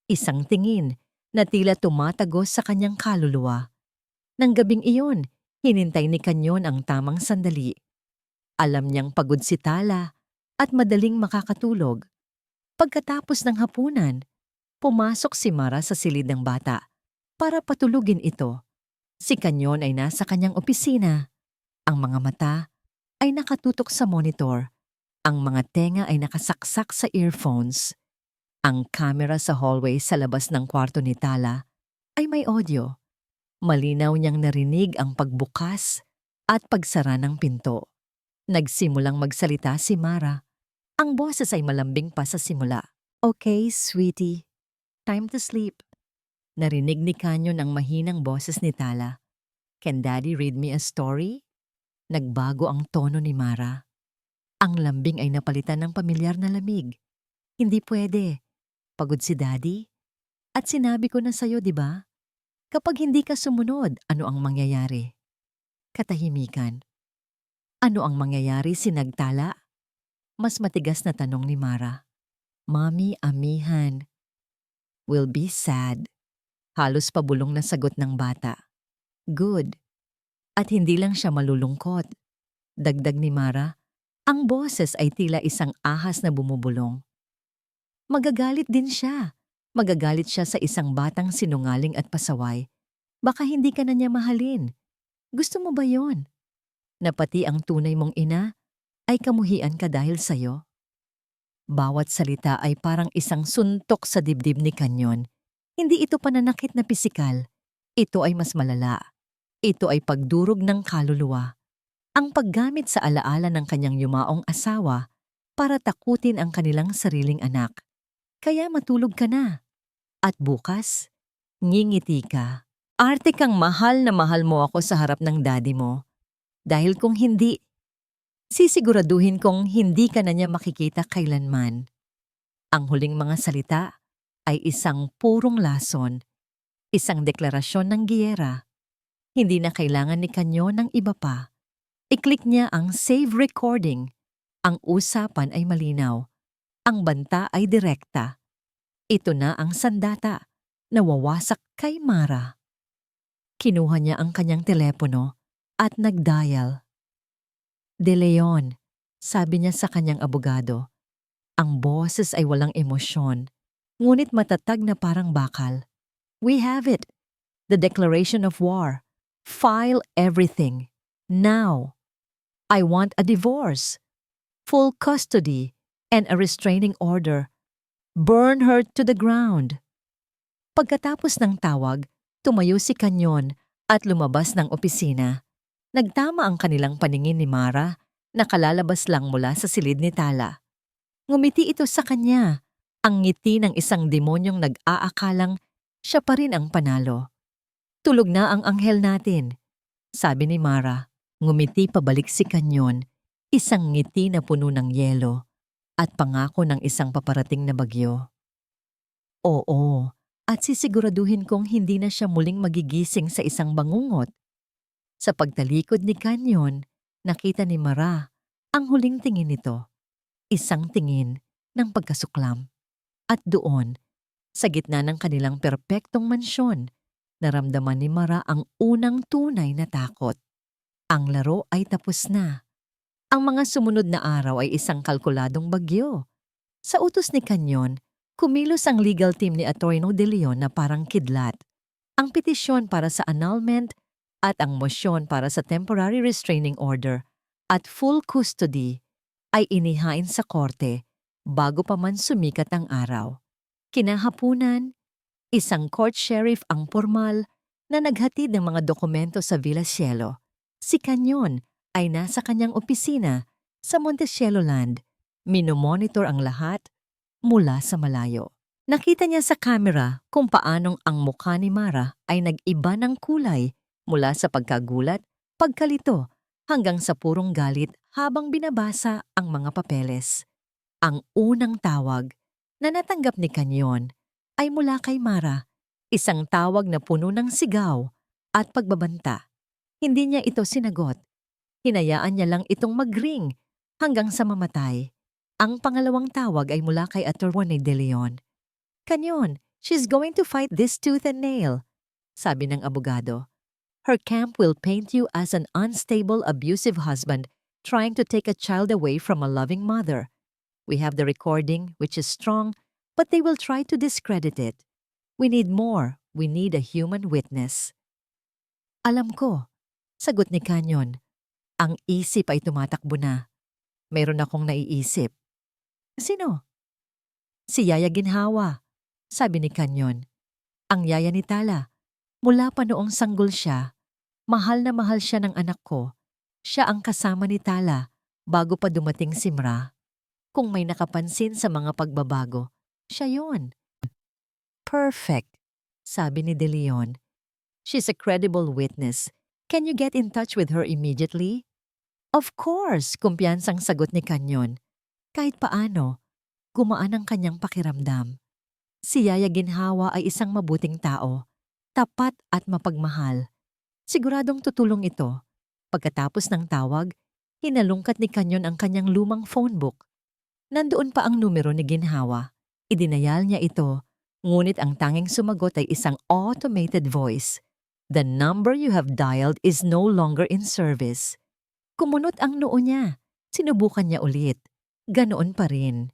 isang tingin na tila tumatagos sa kanyang kaluluwa. Nang gabing iyon, hinintay ni Kanyon ang tamang sandali. Alam niyang pagod si Tala at madaling makakatulog. Pagkatapos ng hapunan, pumasok si Mara sa silid ng bata para patulugin ito. Si Kanyon ay nasa kanyang opisina. Ang mga mata ay nakatutok sa monitor. Ang mga tenga ay nakasaksak sa earphones. Ang camera sa hallway sa labas ng kwarto ni Tala ay may audio. Malinaw niyang narinig ang pagbukas at pagsara ng pinto. Nagsimulang magsalita si Mara. Ang boses ay malambing pa sa simula. "Okay, sweetie. Time to sleep." Narinig ni Kanyon ang mahinang boses ni Tala. "Can Daddy read me a story?" Nagbago ang tono ni Mara. Ang lambing ay napalitan ng pamilyar na lamig. "Hindi pwede. Pagod si Daddy. At sinabi ko na sa'yo, di ba? Kapag hindi ka sumunod, ano ang mangyayari?" Katahimikan. "Ano ang mangyayari, sinagtala?" Mas matigas na tanong ni Mara. "Mommy, amihan." "Will be sad." Halos pabulong na sagot ng bata. "Good." At hindi lang siya malulungkot. Dagdag ni Mara, ang boses ay tila isang ahas na bumubulong. Magagalit din siya. Magagalit siya sa isang batang sinungaling at pasaway. Baka hindi ka na niya mahalin. Gusto mo ba yon? Na pati ang tunay mong ina ay kamuhian ka dahil sa'yo? Bawat salita ay parang isang suntok sa dibdib ni Kanyon. Hindi ito pananakit na pisikal. Ito ay mas malala. Ito ay pagdurog ng kaluluwa. Ang paggamit sa alaala ng kanyang yumaong asawa para takutin ang kanilang sariling anak. Kaya matulog ka na. At bukas, ngingiti ka. Arte kang mahal na mahal mo ako sa harap ng daddy mo. Dahil kung hindi, sisiguraduhin kong hindi ka na niya makikita kailanman. Ang huling mga salita ay isang purong lason, isang deklarasyon ng giyera. Hindi na kailangan ni Kanyon ng iba pa. I-click niya ang save recording. Ang usapan ay malinaw. Ang banta ay direkta. Ito na ang sandata na wawasak kay Mara. Kinuha niya ang kanyang telepono at nag-dial. "De Leon," sabi niya sa kanyang abogado. Ang boses ay walang emosyon, ngunit matatag na parang bakal. "We have it. The declaration of war. File everything. Now. I want a divorce. Full custody and a restraining order. Burn her to the ground." Pagkatapos ng tawag, tumayo si Kanyon at lumabas ng opisina. Nagtama ang kanilang paningin ni Mara na kalalabas lang mula sa silid ni Tala. Ngumiti ito sa kanya, ang ngiti ng isang demonyong nag-aakalang siya pa rin ang panalo. "Tulog na ang anghel natin," sabi ni Mara. Ngumiti pabalik si Kanyon, isang ngiti na puno ng yelo at pangako ng isang paparating na bagyo. Oo, at sisiguraduhin kong hindi na siya muling magigising sa isang bangungot. Sa pagtalikod ni Kanyon, nakita ni Mara ang huling tingin nito, isang tingin ng pagkasuklam. At doon, sa gitna ng kanilang perpektong mansyon, naramdaman ni Mara ang unang tunay na takot. Ang laro ay tapos na. Ang mga sumunod na araw ay isang kalkuladong bagyo. Sa utos ni Kanyon, kumilos ang legal team ni Atty. De Leon na parang kidlat. Ang petisyon para sa annulment at ang mosyon para sa temporary restraining order at full custody ay inihain sa korte bago pa man sumikat ang araw. Kinahapunan, isang court sheriff ang formal na naghatid ng mga dokumento sa Villa Cielo. Si Kanyon ay nasa kanyang opisina sa Montecielo Land. Minomonitor ang lahat mula sa malayo. Nakita niya sa kamera kung paanong ang mukha ni Mara ay nag-iba ng kulay mula sa pagkagulat, pagkalito, hanggang sa purong galit habang binabasa ang mga papeles. Ang unang tawag na natanggap ni Kanyon ay mula kay Mara, isang tawag na puno ng sigaw at pagbabanta. Hindi niya ito sinagot. Hinayaan niya lang itong mag-ring hanggang sa mamatay. Ang pangalawang tawag ay mula kay Atty. De Leon. Kanyon, she's going to fight this tooth and nail, sabi ng abogado. Her camp will paint you as an unstable, abusive husband trying to take a child away from a loving mother. We have the recording, which is strong, but they will try to discredit it. We need more. We need a human witness. Alam ko, sagot ni Kanyon. Ang isip ay tumatakbo na. Meron akong naiisip. Sino? Si Yaya Ginhawa, sabi ni Kanyon. Ang yaya ni Tala. Mula pa noong sanggol siya, mahal na mahal siya ng anak ko. Siya ang kasama ni Tala bago pa dumating si Mra. Kung may nakapansin sa mga pagbabago, siya yon. Perfect, sabi ni De Leon. She's a credible witness. Can you get in touch with her immediately? Of course, kumpiyansang sagot ni Kanyon. Kahit paano, gumaan ang kanyang pakiramdam. Si Yaya Ginhawa ay isang mabuting tao, tapat at mapagmahal. Siguradong tutulong ito. Pagkatapos ng tawag, hinalungkat ni Kanyon ang kanyang lumang phone book. Nandoon pa ang numero ni Ginhawa. Idinayal niya ito, ngunit ang tanging sumagot ay isang automated voice. The number you have dialed is no longer in service. Kumunot ang noo niya. Sinubukan niya ulit. Ganoon pa rin.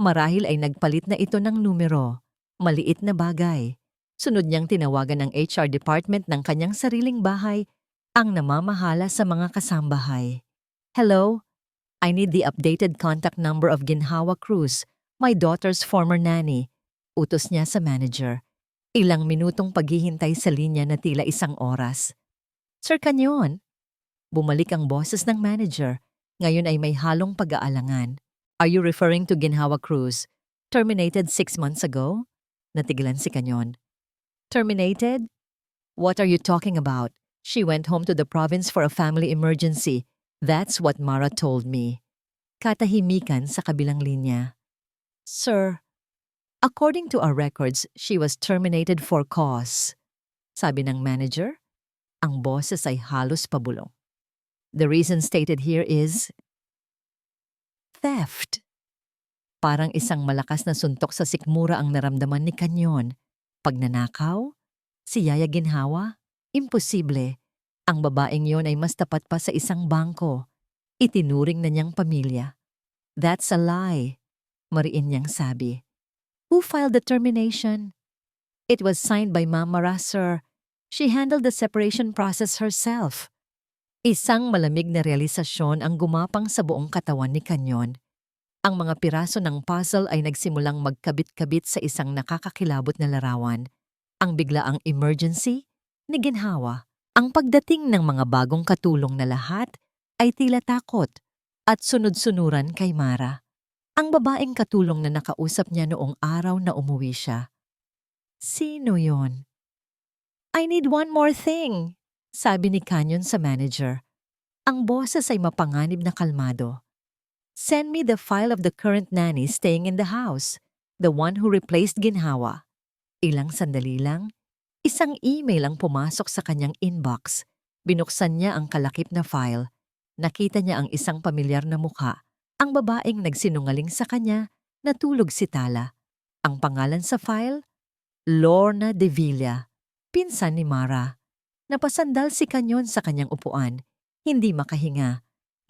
Marahil ay nagpalit na ito ng numero. Maliit na bagay. Sunod niyang tinawagan ng HR department ng kanyang sariling bahay, ang namamahala sa mga kasambahay. Hello? I need the updated contact number of Ginhawa Cruz, my daughter's former nanny. Utos niya sa manager. Ilang minutong paghihintay sa linya na tila isang oras. Sir Kanyon? Bumalik ang boses ng manager. Ngayon ay may halong pag-aalangan. Are you referring to Ginhawa Cruz? Terminated 6 months ago? Natigilan si Kanyon. Terminated? What are you talking about? She went home to the province for a family emergency. That's what Mara told me. Katahimikan sa kabilang linya. Sir, according to our records, she was terminated for cause. Sabi ng manager, ang boses ay halos pabulong. The reason stated here is theft. Parang isang malakas na suntok sa sikmura ang naramdaman ni Kanyon. Pagnanakaw? Si Yaya Ginhawa? Imposible. Ang babaeng yon ay mas tapat pa sa isang bangko. Itinuring na niyang pamilya. That's a lie, mariin niyang sabi. Who filed the termination? It was signed by Ma'am Mara, sir. She handled the separation process herself. Isang malamig na realisasyon ang gumapang sa buong katawan ni Kanyon. Ang mga piraso ng puzzle ay nagsimulang magkabit-kabit sa isang nakakakilabot na larawan. Ang biglaang emergency ni Ginhawa. Ang pagdating ng mga bagong katulong na lahat ay tila takot at sunod-sunuran kay Mara. Ang babaeng katulong na nakausap niya noong araw na umuwi siya. Sino yon? I need one more thing, sabi ni Kanyon sa manager. Ang boses ay mapanganib na kalmado. Send me the file of the current nanny staying in the house, the one who replaced Ginhawa. Ilang sandali lang, isang email ang pumasok sa kanyang inbox. Binuksan niya ang kalakip na file. Nakita niya ang isang pamilyar na mukha. Ang babaeng nagsinungaling sa kanya, natulog si Tala. Ang pangalan sa file? Lorna de Villa, pinsan ni Mara. Napasandal si Kanyon sa kanyang upuan. Hindi makahinga.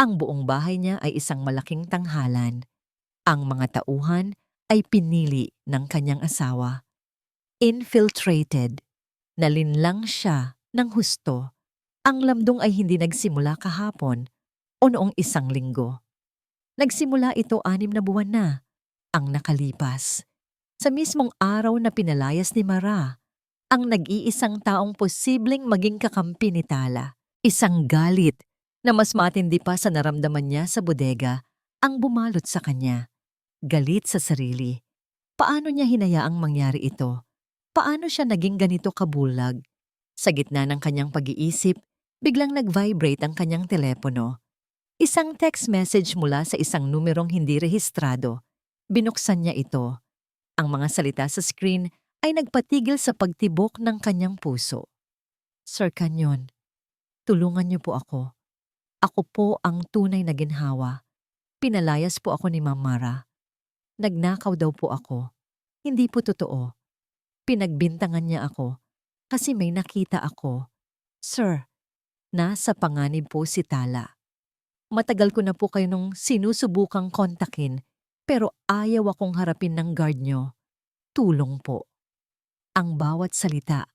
Ang buong bahay niya ay isang malaking tanghalan. Ang mga tauhan ay pinili ng kanyang asawa. Infiltrated. Nalinlang siya ng husto. Ang lamdong ay hindi nagsimula kahapon o noong isang linggo. Nagsimula ito 6 na buwan na ang nakalipas. Sa mismong araw na pinalayas ni Mara, ang nag-iisang taong posibleng maging kakampi ni Tala. Isang galit na mas matindi pa sa naramdaman niya sa bodega ang bumalot sa kanya. Galit sa sarili. Paano niya hinayaang mangyari ito? Paano siya naging ganito kabulag? Sa gitna ng kanyang pag-iisip, biglang nag-vibrate ang kanyang telepono. Isang text message mula sa isang numerong hindi rehistrado. Binuksan niya ito. Ang mga salita sa screen ay nagpatigil sa pagtibok ng kanyang puso. Sir Kanyon, tulungan niyo po ako. Ako po ang tunay na ginhawa. Pinalayas po ako ni Ma'am Mara. Nagnakaw daw po ako. Hindi po totoo. Pinagbintangan niya ako kasi may nakita ako. Sir, nasa panganib po si Tala. Matagal ko na po kayo nung sinusubukang kontakin pero ayaw akong harapin ng guard nyo. Tulong po. Ang bawat salita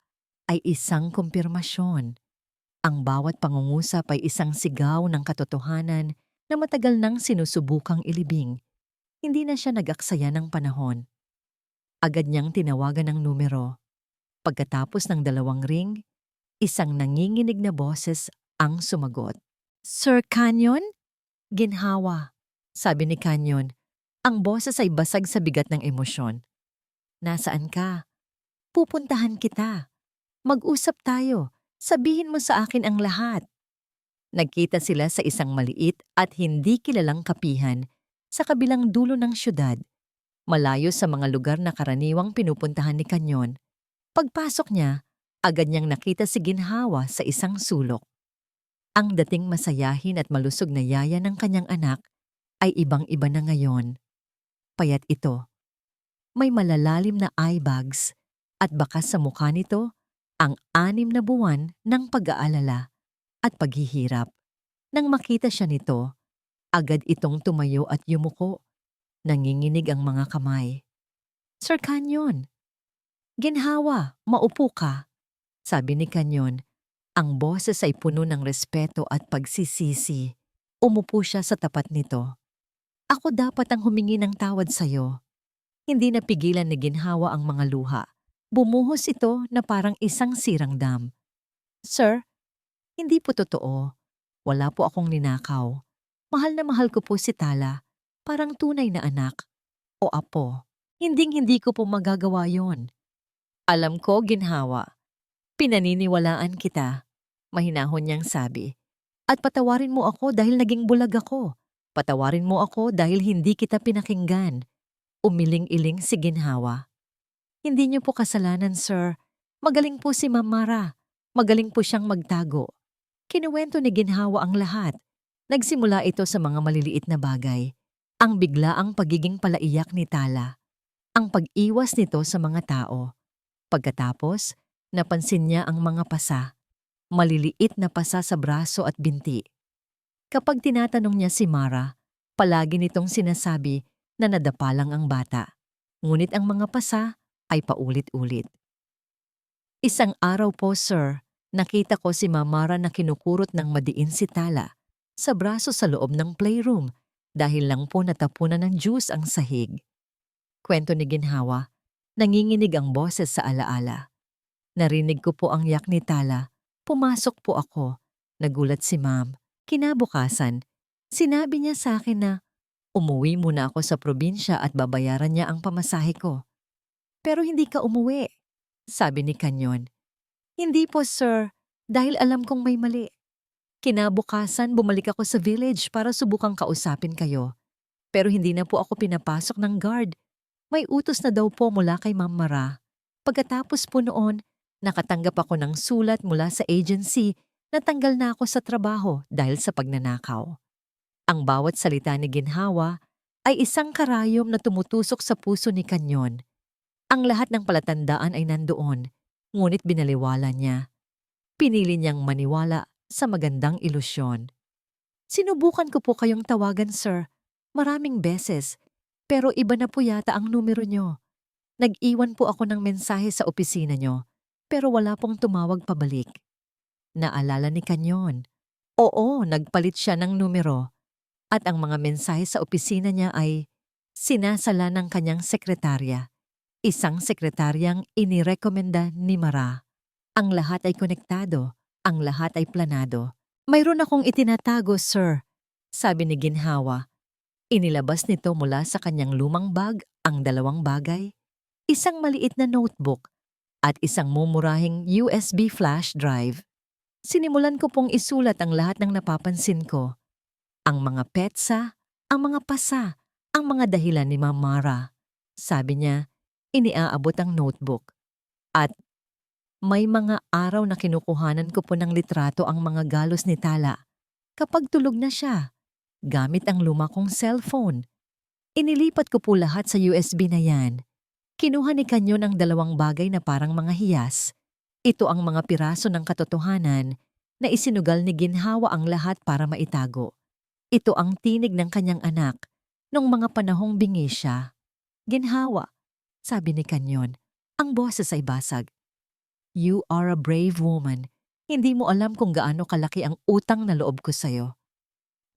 ay isang kumpirmasyon. Ang bawat pangungusap ay isang sigaw ng katotohanan na matagal nang sinusubukang ilibing. Hindi na siya nag-aksaya ng panahon. Agad niyang tinawagan ng numero. Pagkatapos ng 2 ring, isang nanginginig na boses ang sumagot. Sir Canyon? Ginhawa, sabi ni Canyon. Ang boses ay basag sa bigat ng emosyon. Nasaan ka? Pupuntahan kita. Mag-usap tayo. Sabihin mo sa akin ang lahat. Nagkita sila sa isang maliit at hindi kilalang kapihan sa kabilang dulo ng syudad, malayo sa mga lugar na karaniwang pinupuntahan ni Canyon. Pagpasok niya, agad niyang nakita si Ginhawa sa isang sulok. Ang dating masayahin at malusog na yaya ng kanyang anak ay ibang-iba na ngayon. Payat ito. May malalalim na eye bags at bakas sa mukha nito ang 6 na buwan ng pag-aalala at paghihirap. Nang makita siya nito, agad itong tumayo at yumuko. Nanginginig ang mga kamay. Sir Canyon, Ginhawa, maupo ka, sabi ni Canyon. Ang boses ay puno ng respeto at pagsisisi. Umupo siya sa tapat nito. Ako dapat ang humingi ng tawad sa'yo. Hindi napigilan ni Ginhawa ang mga luha. Bumuhos ito na parang isang sirang dam. Sir, hindi po totoo. Wala po akong ninakaw. Mahal na mahal ko po si Tala. Parang tunay na anak. O apo. Hinding-hindi ko po magagawa yon. Alam ko, Ginhawa. Pinaniniwalaan kita. Mahinahon niyang sabi. At patawarin mo ako dahil naging bulag ako. Patawarin mo ako dahil hindi kita pinakinggan. Umiling-iling si Ginhawa. Hindi niyo po kasalanan, sir. Magaling po si Ma'am Mara. Magaling po siyang magtago. Kinuwento ni Ginhawa ang lahat. Nagsimula ito sa mga maliliit na bagay. Ang biglaang pagiging palaiyak ni Tala. Ang pag-iwas nito sa mga tao. Pagkatapos, napansin niya ang mga pasa. Maliliit na pasa sa braso at binti. Kapag tinatanong niya si Mara, palagi nitong sinasabi na nadapa lang ang bata. Ngunit ang mga pasa ay paulit-ulit. Isang araw po, sir, nakita ko si Mara na kinukurot ng madiin si Tala sa braso sa loob ng playroom dahil lang po natapunan ng juice ang sahig. Kwento ni Ginhawa, nanginginig ang boses sa alaala. Narinig ko po ang yak ni Tala. Pumasok po ako. Nagulat si Ma'am. Kinabukasan, sinabi niya sa akin na umuwi muna ako sa probinsya at babayaran niya ang pamasahe ko. Pero hindi ka umuwi, sabi ni Canyon. Hindi po, sir, dahil alam kong may mali. Kinabukasan, bumalik ako sa village para subukang kausapin kayo. Pero hindi na po ako pinapasok ng guard. May utos na daw po mula kay Ma'am Mara. Pagkatapos po noon, nakatanggap ako ng sulat mula sa agency na tanggal na ako sa trabaho dahil sa pagnanakaw. Ang bawat salita ni Ginhawa ay isang karayom na tumutusok sa puso ni Canyon. Ang lahat ng palatandaan ay nandoon, ngunit binaliwala niya. Pinili niyang maniwala sa magandang ilusyon. Sinubukan ko po kayong tawagan, sir, maraming beses, pero iba na po yata ang numero niyo. Nag-iwan po ako ng mensahe sa opisina niyo, pero wala pong tumawag pabalik. Naalala ni Canyon. Oo, nagpalit siya ng numero. At ang mga mensahe sa opisina niya ay sinasala ng kanyang sekretarya. Isang sekretaryang inirekomenda ni Mara. Ang lahat ay konektado, ang lahat ay planado. Mayroon akong itinatago, sir, sabi ni Ginhawa. Inilabas nito mula sa kanyang lumang bag ang 2 bagay. Isang maliit na notebook at isang mumurahing USB flash drive. Sinimulan ko pong isulat ang lahat ng napapansin ko. Ang mga petsa, ang mga pasa, ang mga dahilan ni Ma'am Mara. Sabi niya, iniaabot ang notebook. At may mga araw na kinukuhanan ko po ng litrato ang mga galos ni Tala. kapag tulog na siya, gamit ang luma kong cellphone. Inilipat ko po lahat sa USB na yan. Kinuha ni Kanyon ang 2 bagay na parang mga hiyas. Ito ang mga piraso ng katotohanan na isinugal ni Ginhawa ang lahat para maitago. Ito ang tinig ng kanyang anak nung mga panahong bingi siya. Ginhawa, sabi ni Kanyon, ang boses ay basag. You are a brave woman. Hindi mo alam kung gaano kalaki ang utang na loob ko sa'yo.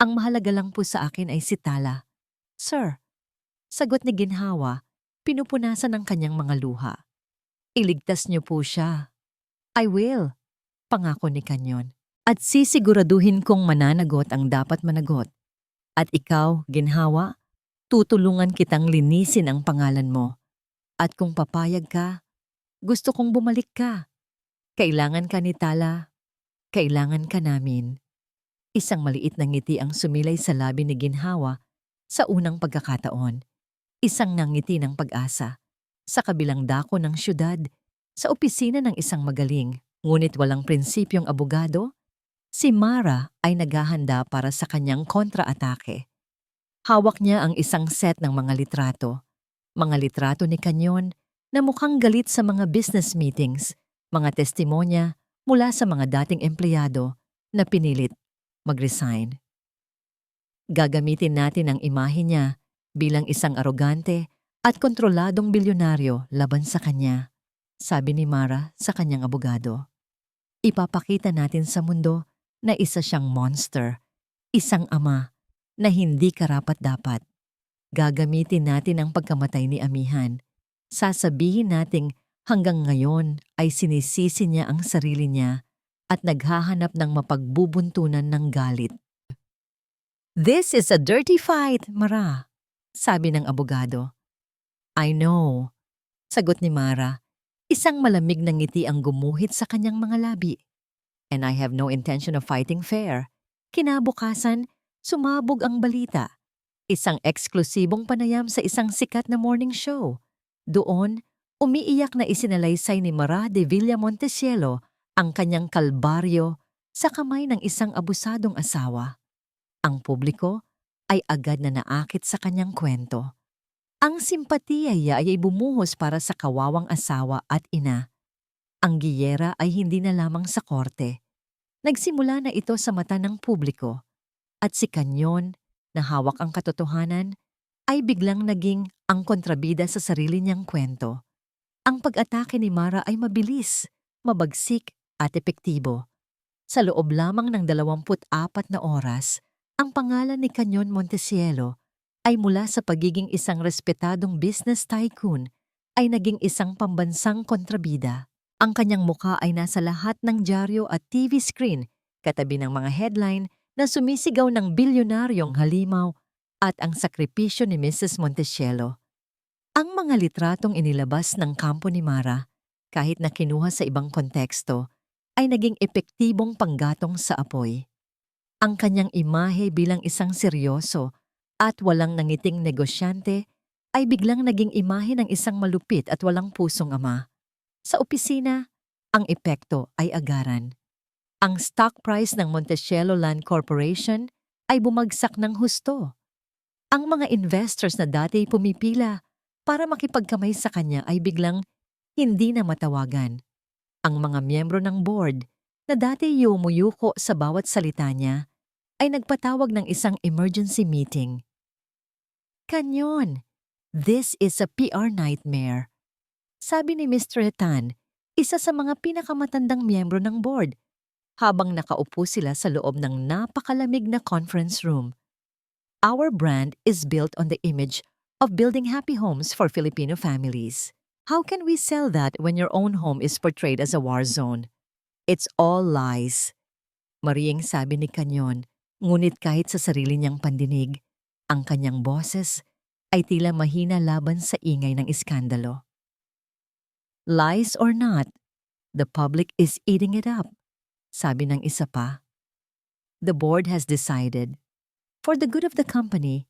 Ang mahalaga lang po sa akin ay si Tala. Sir, sagot ni Ginhawa, pinupunasan ng kanyang mga luha. Iligtas niyo po siya. I will, pangako ni Kanyon. At sisiguraduhin kong mananagot ang dapat managot. At ikaw, Ginhawa, tutulungan kitang linisin ang pangalan mo. At kung papayag ka, gusto kong bumalik ka. Kailangan ka ni Tala. Kailangan ka namin. Isang maliit na ngiti ang sumilay sa labi ni Ginhawa sa unang pagkakataon. Isang nangiti ng pag-asa. Sa kabilang dako ng syudad, sa opisina ng isang magaling, ngunit walang prinsipyong abogado, si Mara ay naghahanda para sa kanyang kontra-atake. Hawak niya ang isang set ng mga litrato. Mga litrato ni Kanyon na mukhang galit sa mga business meetings, mga testimonya mula sa mga dating empleyado na pinilit mag-resign. Gagamitin natin ang imahe niya bilang isang arogante at kontroladong bilyonaryo laban sa kanya, sabi ni Mara sa kanyang abogado. Ipapakita natin sa mundo na isa siyang monster, isang ama na hindi karapat-dapat. Gagamitin natin ang pagkamatay ni Amihan. Sasabihin nating hanggang ngayon ay sinisisi niya ang sarili niya at naghahanap ng mapagbubuntunan ng galit. This is a dirty fight, Mara, sabi ng abogado. I know, sagot ni Mara. Isang malamig na ngiti ang gumuhit sa kanyang mga labi. And I have no intention of fighting fair. Kinabukasan, sumabog ang balita. Isang eksklusibong panayam sa isang sikat na morning show. Doon, umiiyak na isinalaysay ni Mara de Villamontesielo ang kanyang kalbaryo sa kamay ng isang abusadong asawa. Ang publiko ay agad na naakit sa kanyang kwento. Ang simpatiya niya ay bumuhos para sa kawawang asawa at ina. Ang giyera ay hindi na lamang sa korte. Nagsimula na ito sa mata ng publiko. At si Kanyon, na hawak ang katotohanan, ay biglang naging ang kontrabida sa sarili niyang kwento. Ang pag-atake ni Mara ay mabilis, mabagsik at epektibo. Sa loob lamang ng 24 na oras, ang pangalan ni Kanyon Montesielo ay mula sa pagiging isang respetadong business tycoon ay naging isang pambansang kontrabida. Ang kanyang mukha ay nasa lahat ng dyaryo at TV screen, katabi ng mga headline na sumisigaw ng bilyonaryong halimaw at ang sakripisyo ni Mrs. Montesielo. Ang mga litratong inilabas ng kampo ni Mara, kahit na kinuha sa ibang konteksto, ay naging epektibong panggatong sa apoy. Ang kanyang imahe bilang isang seryoso at walang nangiting negosyante ay biglang naging imahe ng isang malupit at walang pusong ama. Sa opisina, ang epekto ay agaran. Ang stock price ng Montesielo Land Corporation ay bumagsak ng husto. Ang mga investors na dati pumipila para makipagkamay sa kanya ay biglang hindi na matawagan. Ang mga miyembro ng board na dati yumuyuko sa bawat salita niya ay nagpatawag ng isang emergency meeting. Kanyon, this is a PR nightmare, sabi ni Mr. Tan, isa sa mga pinakamatandang miyembro ng board, habang nakaupo sila sa loob ng napakalamig na conference room. Our brand is built on the image of building happy homes for Filipino families. How can we sell that when your own home is portrayed as a war zone? It's all lies. Mariing sabi ni Kanyon, ngunit kahit sa sarili niyang pandinig, ang kanyang boses ay tila mahina laban sa ingay ng iskandalo. Lies or not, the public is eating it up, sabi ng isa pa. The board has decided, for the good of the company,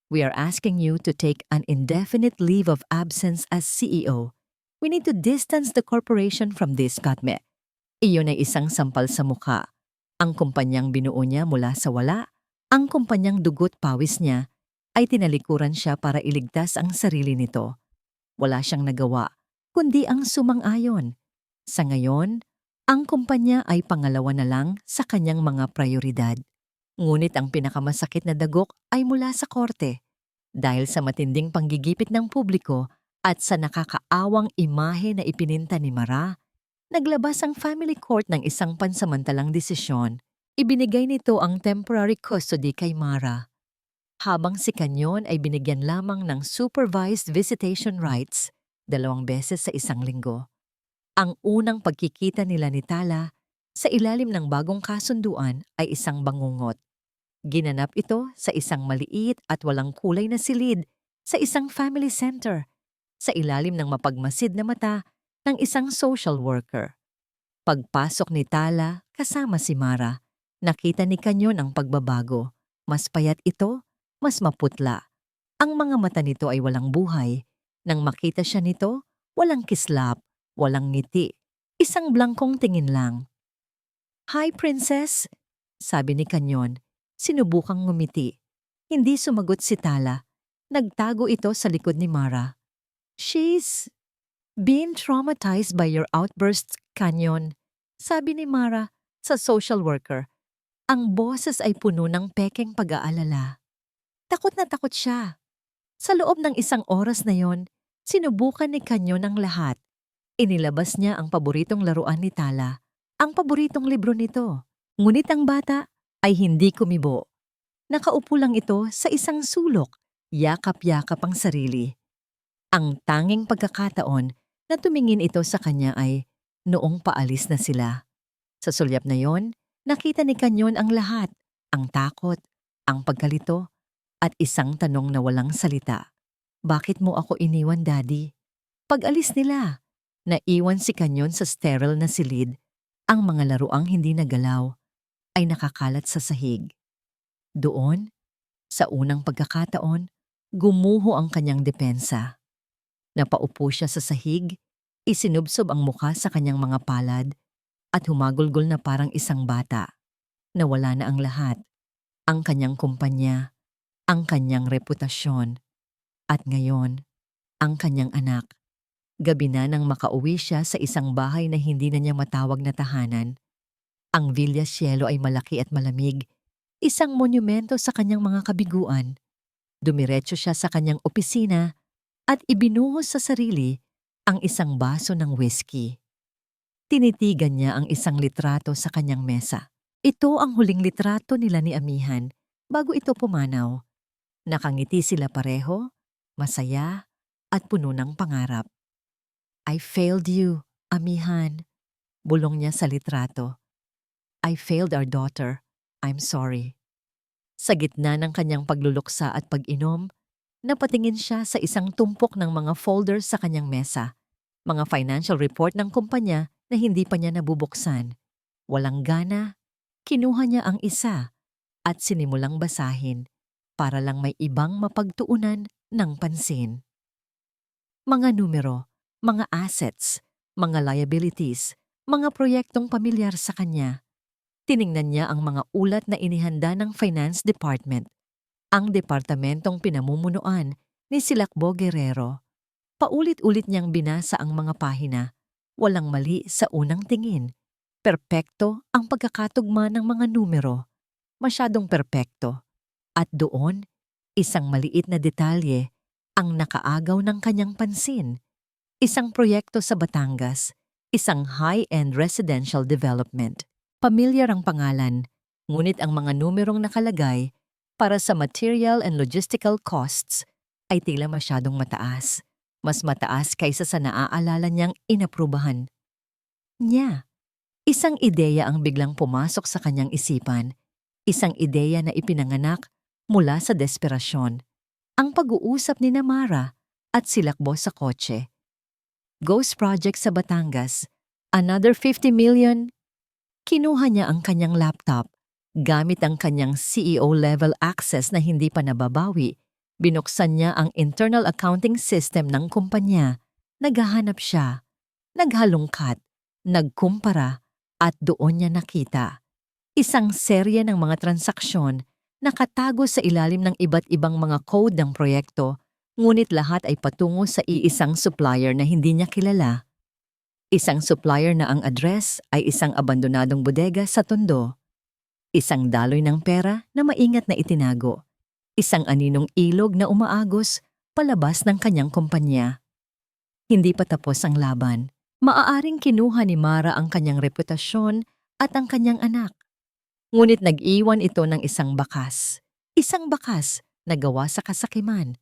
we are asking you to take an indefinite leave of absence as CEO. We need to distance the corporation from this, Katme. Iyon ay isang sampal sa mukha. Ang kumpanyang binuo niya mula sa wala, ang kumpanyang dugot pawis niya, ay tinalikuran siya para iligtas ang sarili nito. Wala siyang nagawa, kundi ang sumang-ayon. Sa ngayon, ang kumpanya ay pangalawa na lang sa kanyang mga prioridad. Ngunit ang pinakamasakit na dagok ay mula sa korte. Dahil sa matinding panggigipit ng publiko at sa nakakaawang imahe na ipininta ni Mara, naglabas ang family court ng isang pansamantalang desisyon. Ibinigay nito ang temporary custody kay Mara, habang si Canyon ay binigyan lamang ng supervised visitation rights 2 beses sa isang linggo. Ang unang pagkikita nila ni Tala sa ilalim ng bagong kasunduan ay isang bangungot. Ginanap ito sa isang maliit at walang kulay na silid sa isang family center sa ilalim ng mapagmasid na mata ng isang social worker. Pagpasok ni Tala kasama si Mara, nakita ni Canyon ang pagbabago. Mas payat ito, mas maputla. Ang mga mata nito ay walang buhay. Nang makita siya nito, walang kislap, walang ngiti. Isang blangkong tingin lang. "Hi, Princess," sabi ni Canyon. Sinubukang ngumiti. Hindi sumagot si Tala. Nagtago ito sa likod ni Mara. "She's been traumatized by your outbursts, Canyon," sabi ni Mara sa social worker. Ang boses ay puno ng pekeng pag-aalala. Takot na takot siya. Sa loob ng isang oras na yon, sinubukan ni Canyon ang lahat. Inilabas niya ang paboritong laruan ni Tala, ang paboritong libro nito. Ngunit ang bata ay hindi kumibo. Nakaupo lang ito sa isang sulok, yakap-yakap ang sarili. Ang tanging pagkakataon na tumingin ito sa kanya ay noong paalis na sila. Sa sulyap na yon, nakita ni Canyon ang lahat, ang takot, ang pagkalito, at isang tanong na walang salita. "Bakit mo ako iniwan, Daddy?" Pag-alis nila, naiwan si Canyon sa sterile na silid. Ang mga laruang hindi nagalaw ay nakakalat sa sahig. Doon, sa unang pagkakataon, gumuho ang kanyang depensa. Napaupo siya sa sahig, isinubsob ang mukha sa kanyang mga palad, at humagulgol na parang isang bata. Nawala na ang lahat, ang kanyang kumpanya, ang kanyang reputasyon, at ngayon, ang kanyang anak. Gabi na nang makauwi siya sa isang bahay na hindi na niya matawag na tahanan. Ang Villa Cielo ay malaki at malamig, isang monumento sa kanyang mga kabiguan. Dumiretso siya sa kanyang opisina at ibinuhos sa sarili ang isang baso ng whiskey. Tinitigan niya ang isang litrato sa kanyang mesa. Ito ang huling litrato nila ni Amihan bago ito pumanaw. Nakangiti sila pareho, masaya, at puno ng pangarap. "I failed you, Amihan," bulong niya sa litrato. "I failed our daughter. I'm sorry." Sa gitna ng kanyang pagluluksa at pag-inom, napatingin siya sa isang tumpok ng mga folders sa kanyang mesa, mga financial report ng kumpanya na hindi pa niya nabubuksan. Walang gana, kinuha niya ang isa at sinimulang basahin para lang may ibang mapagtuunan ng pansin. Mga numero, mga assets, mga liabilities, mga proyektong pamilyar sa kanya. Tiningnan niya ang mga ulat na inihanda ng Finance Department, ang departamentong pinamumunuan ni Silakbo Guerrero. Paulit-ulit niyang binasa ang mga pahina. Walang mali sa unang tingin. Perpekto ang pagkakatugma ng mga numero. Masyadong perpekto. At doon, isang maliit na detalye ang nakaagaw ng kanyang pansin. Isang proyekto sa Batangas, isang high-end residential development. Pamilyar ang pangalan, ngunit ang mga numerong nakalagay para sa material and logistical costs ay tila masyadong mataas. Mas mataas kaysa sa naaalala niyang inaprubahan niya. Isang ideya ang biglang pumasok sa kanyang isipan. Isang ideya na ipinanganak mula sa desperasyon. Ang pag-uusap ni Mara at Silakbo sa kotse. Ghost project sa Batangas. Another 50 million. Kinuha niya ang kanyang laptop. Gamit ang kanyang CEO-level access na hindi pa nababawi, binuksan niya ang internal accounting system ng kumpanya. Naghahanap siya. Naghalungkat. Nagkumpara. At doon niya nakita. Isang serye ng mga transaksyon nakatago sa ilalim ng iba't ibang mga code ng proyekto, ngunit lahat ay patungo sa iisang supplier na hindi niya kilala. Isang supplier na ang address ay isang abandonadong bodega sa Tondo. Isang daloy ng pera na maingat na itinago. Isang aninong ilog na umaagos palabas ng kanyang kumpanya. Hindi pa tapos ang laban. Maaaring kinuha ni Mara ang kanyang reputasyon at ang kanyang anak. Ngunit nag-iwan ito ng isang bakas. Isang bakas na gawa sa kasakiman.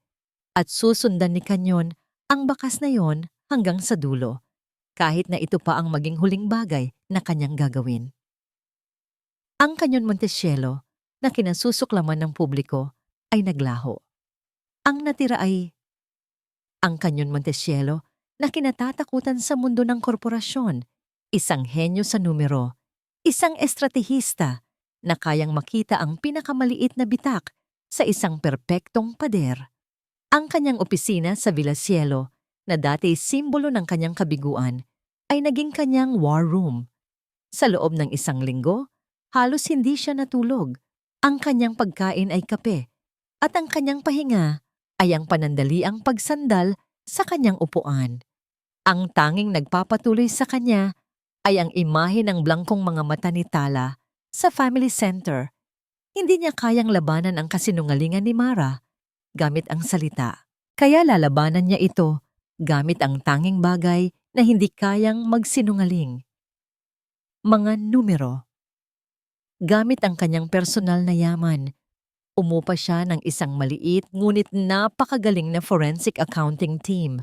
At susundan ni Kanyon ang bakas na yon hanggang sa dulo, kahit na ito pa ang maging huling bagay na kanyang gagawin. Ang Kanyon Montesielo na kinasusuklaman ng publiko ay naglaho. Ang natira ay ang Kanyon Montesielo na kinatatakutan sa mundo ng korporasyon, isang henyo sa numero, isang estratehista na kayang makita ang pinakamaliit na bitak sa isang perpektong pader. Ang kanyang opisina sa Villasielo, na dati simbolo ng kanyang kabiguan, ay naging kanyang war room. Sa loob ng isang linggo, halos hindi siya natulog. Ang kanyang pagkain ay kape, at ang kanyang pahinga ay ang panandaliang pagsandal sa kanyang upuan. Ang tanging nagpapatuloy sa kanya ay ang imahe ng blangkong mga mata ni Tala sa family center. Hindi niya kayang labanan ang kasinungalingan ni Mara gamit ang salita. Kaya lalabanan niya ito gamit ang tanging bagay na hindi kayang magsinungaling. Mga numero. Gamit ang kanyang personal na yaman, umupa siya ng isang maliit ngunit napakagaling na forensic accounting team.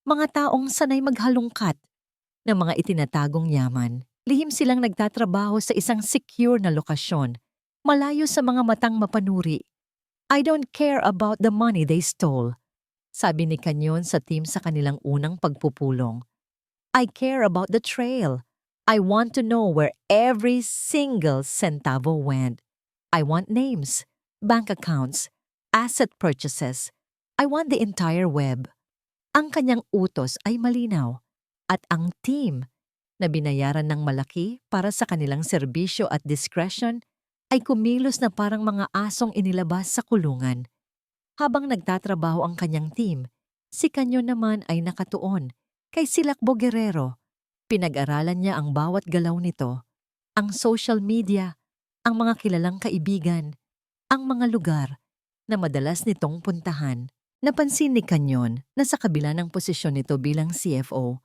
Mga taong sanay maghalungkat ng mga itinatagong yaman. Lihim silang nagtatrabaho sa isang secure na lokasyon, malayo sa mga matang mapanuri. I don't care about the money they stole, sabi ni Kanyon sa team sa kanilang unang pagpupulong. I care about the trail. I want to know where every single centavo went. I want names, bank accounts, asset purchases. I want the entire web. Ang kanyang utos ay malinaw at ang team na binayaran ng malaki para sa kanilang serbisyo at discretion ay kumilos na parang mga asong inilabas sa kulungan. Habang nagtatrabaho ang kanyang team, si Kanyon naman ay nakatuon kay Silakbo Guerrero. Pinag-aralan niya ang bawat galaw nito, ang social media, ang mga kilalang kaibigan, ang mga lugar na madalas nitong puntahan. Napansin ni Kanyon na sa kabila ng posisyon nito bilang CFO,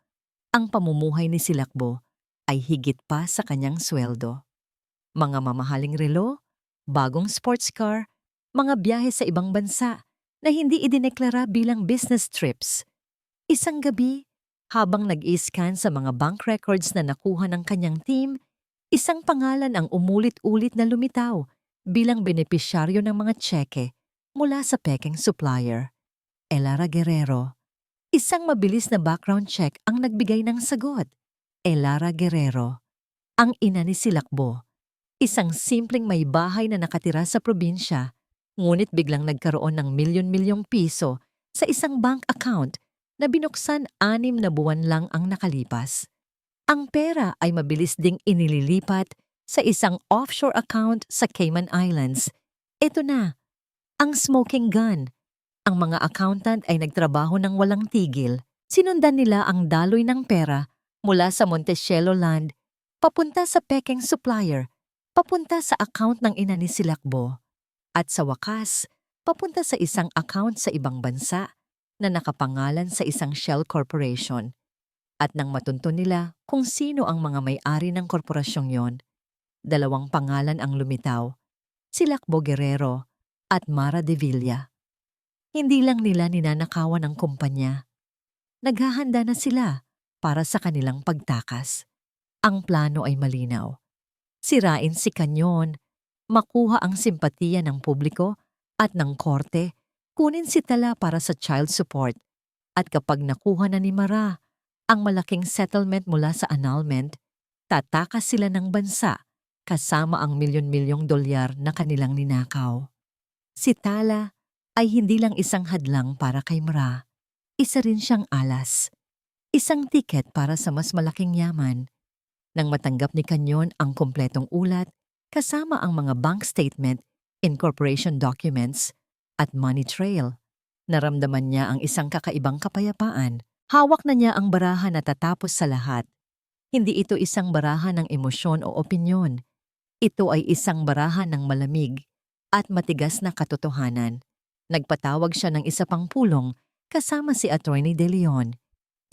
ang pamumuhay ni Silakbo ay higit pa sa kanyang sweldo. Mga mamahaling relo, bagong sports car, mga biyahe sa ibang bansa na hindi idineklara bilang business trips. Isang gabi, habang nag-i-scan sa mga bank records na nakuha ng kanyang team, isang pangalan ang umulit-ulit na lumitaw bilang benepisyaryo ng mga tseke mula sa peking supplier. Elara Guerrero. Isang mabilis na background check ang nagbigay ng sagot. Elara Guerrero, ang ina ni Silakbo. Isang simpleng may bahay na nakatira sa probinsya, ngunit biglang nagkaroon ng milyon-milyong piso sa isang bank account na binuksan 6 na buwan lang ang nakalipas. Ang pera ay mabilis ding inililipat sa isang offshore account sa Cayman Islands. Ito na, ang smoking gun. Ang mga accountant ay nagtrabaho ng walang tigil. Sinundan nila ang daloy ng pera mula sa Montesielo land, papunta sa peking supplier, papunta sa account ng ina ni Silakbo, at sa wakas, papunta sa isang account sa ibang bansa na nakapangalan sa isang shell corporation. At nang matunto nila kung sino ang mga may-ari ng korporasyong yon, 2 pangalan ang lumitaw, Silakbo Guerrero at Mara de Villa. Hindi lang nila ninanakawan ang kumpanya. Naghahanda na sila para sa kanilang pagtakas. Ang plano ay malinaw. Sirain si Kanyon, makuha ang simpatiya ng publiko at ng korte, kunin si Tala para sa child support. At kapag nakuha na ni Mara ang malaking settlement mula sa annulment, tatakas sila ng bansa kasama ang milyon-milyong dolyar na kanilang ninakaw. Si Tala ay hindi lang isang hadlang para kay Mara, isa rin siyang alas. Isang tiket para sa mas malaking yaman. Nang matanggap ni Kanyon ang kumpletong ulat, kasama ang mga bank statement, incorporation documents, at money trail. Naramdaman niya ang isang kakaibang kapayapaan. Hawak na niya ang baraha na tatapos sa lahat. Hindi ito isang baraha ng emosyon o opinyon. Ito ay isang baraha ng malamig at matigas na katotohanan. Nagpatawag siya ng isa pang pulong kasama si Attorney De Leon.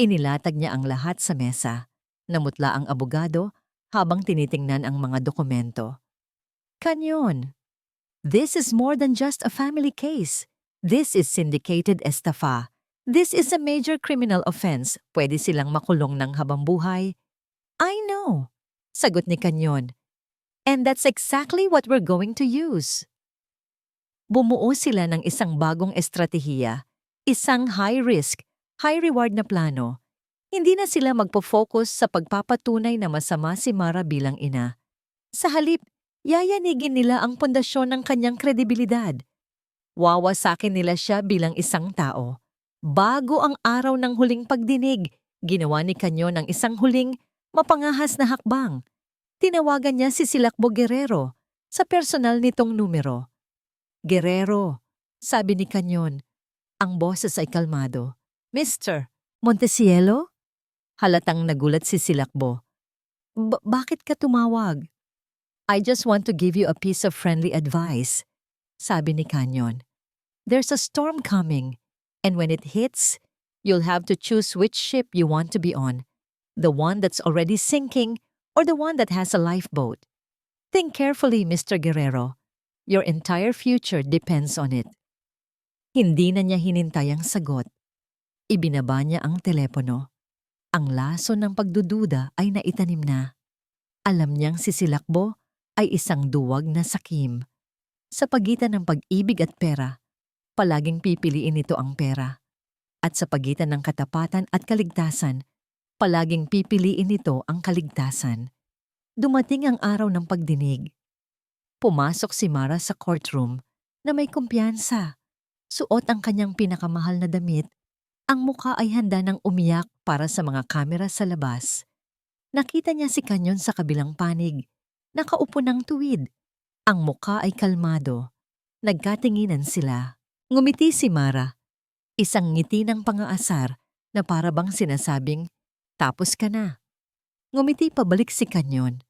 Inilatag niya ang lahat sa mesa. Namutla ang abogado habang tinitingnan ang mga dokumento. Kanyon, this is more than just a family case. This is syndicated estafa. This is a major criminal offense. Pwede silang makulong ng habambuhay. I know, sagot ni Kanyon. And that's exactly what we're going to use. Bumuo sila ng isang bagong estratehiya, isang high-risk, high-reward na plano. Hindi na sila magpo-focus sa pagpapatunay na masama si Mara bilang ina. Sa halip, yayanigin nila ang pundasyon ng kanyang kredibilidad. Wawasakin nila siya bilang isang tao. Bago ang araw ng huling pagdinig, ginawa ni Kanyon ang isang huling, mapangahas na hakbang. Tinawagan niya si Silakbo Guerrero sa personal nitong numero. Guerrero, sabi ni Kanyon. Ang boses ay kalmado. Mr. Montesielo? Halatang nagulat si Silakbo. Bakit ka tumawag? I just want to give you a piece of friendly advice, sabi ni Kanyon. There's a storm coming, and when it hits, you'll have to choose which ship you want to be on, the one that's already sinking or the one that has a lifeboat. Think carefully, Mr. Guerrero. Your entire future depends on it. Hindi na niya hinintay ang sagot. Ibinaba niya ang telepono. Ang laso ng pagdududa ay naitanim na. Alam niyang si Silakbo ay isang duwag na sakim. Sa pagitan ng pag-ibig at pera, palaging pipiliin nito ang pera. At sa pagitan ng katapatan at kaligtasan, palaging pipiliin nito ang kaligtasan. Dumating ang araw ng pagdinig. Pumasok si Mara sa courtroom na may kumpiyansa. Suot ang kanyang pinakamahal na damit. Ang mukha ay handa ng umiyak para sa mga kamera sa labas. Nakita niya si Kanyon sa kabilang panig. Nakaupo ng tuwid. Ang mukha ay kalmado. Nagkatinginan sila. Ngumiti si Mara. Isang ngiti ng pang-aasar na para bang sinasabing, tapos ka na. Ngumiti pabalik si Kanyon.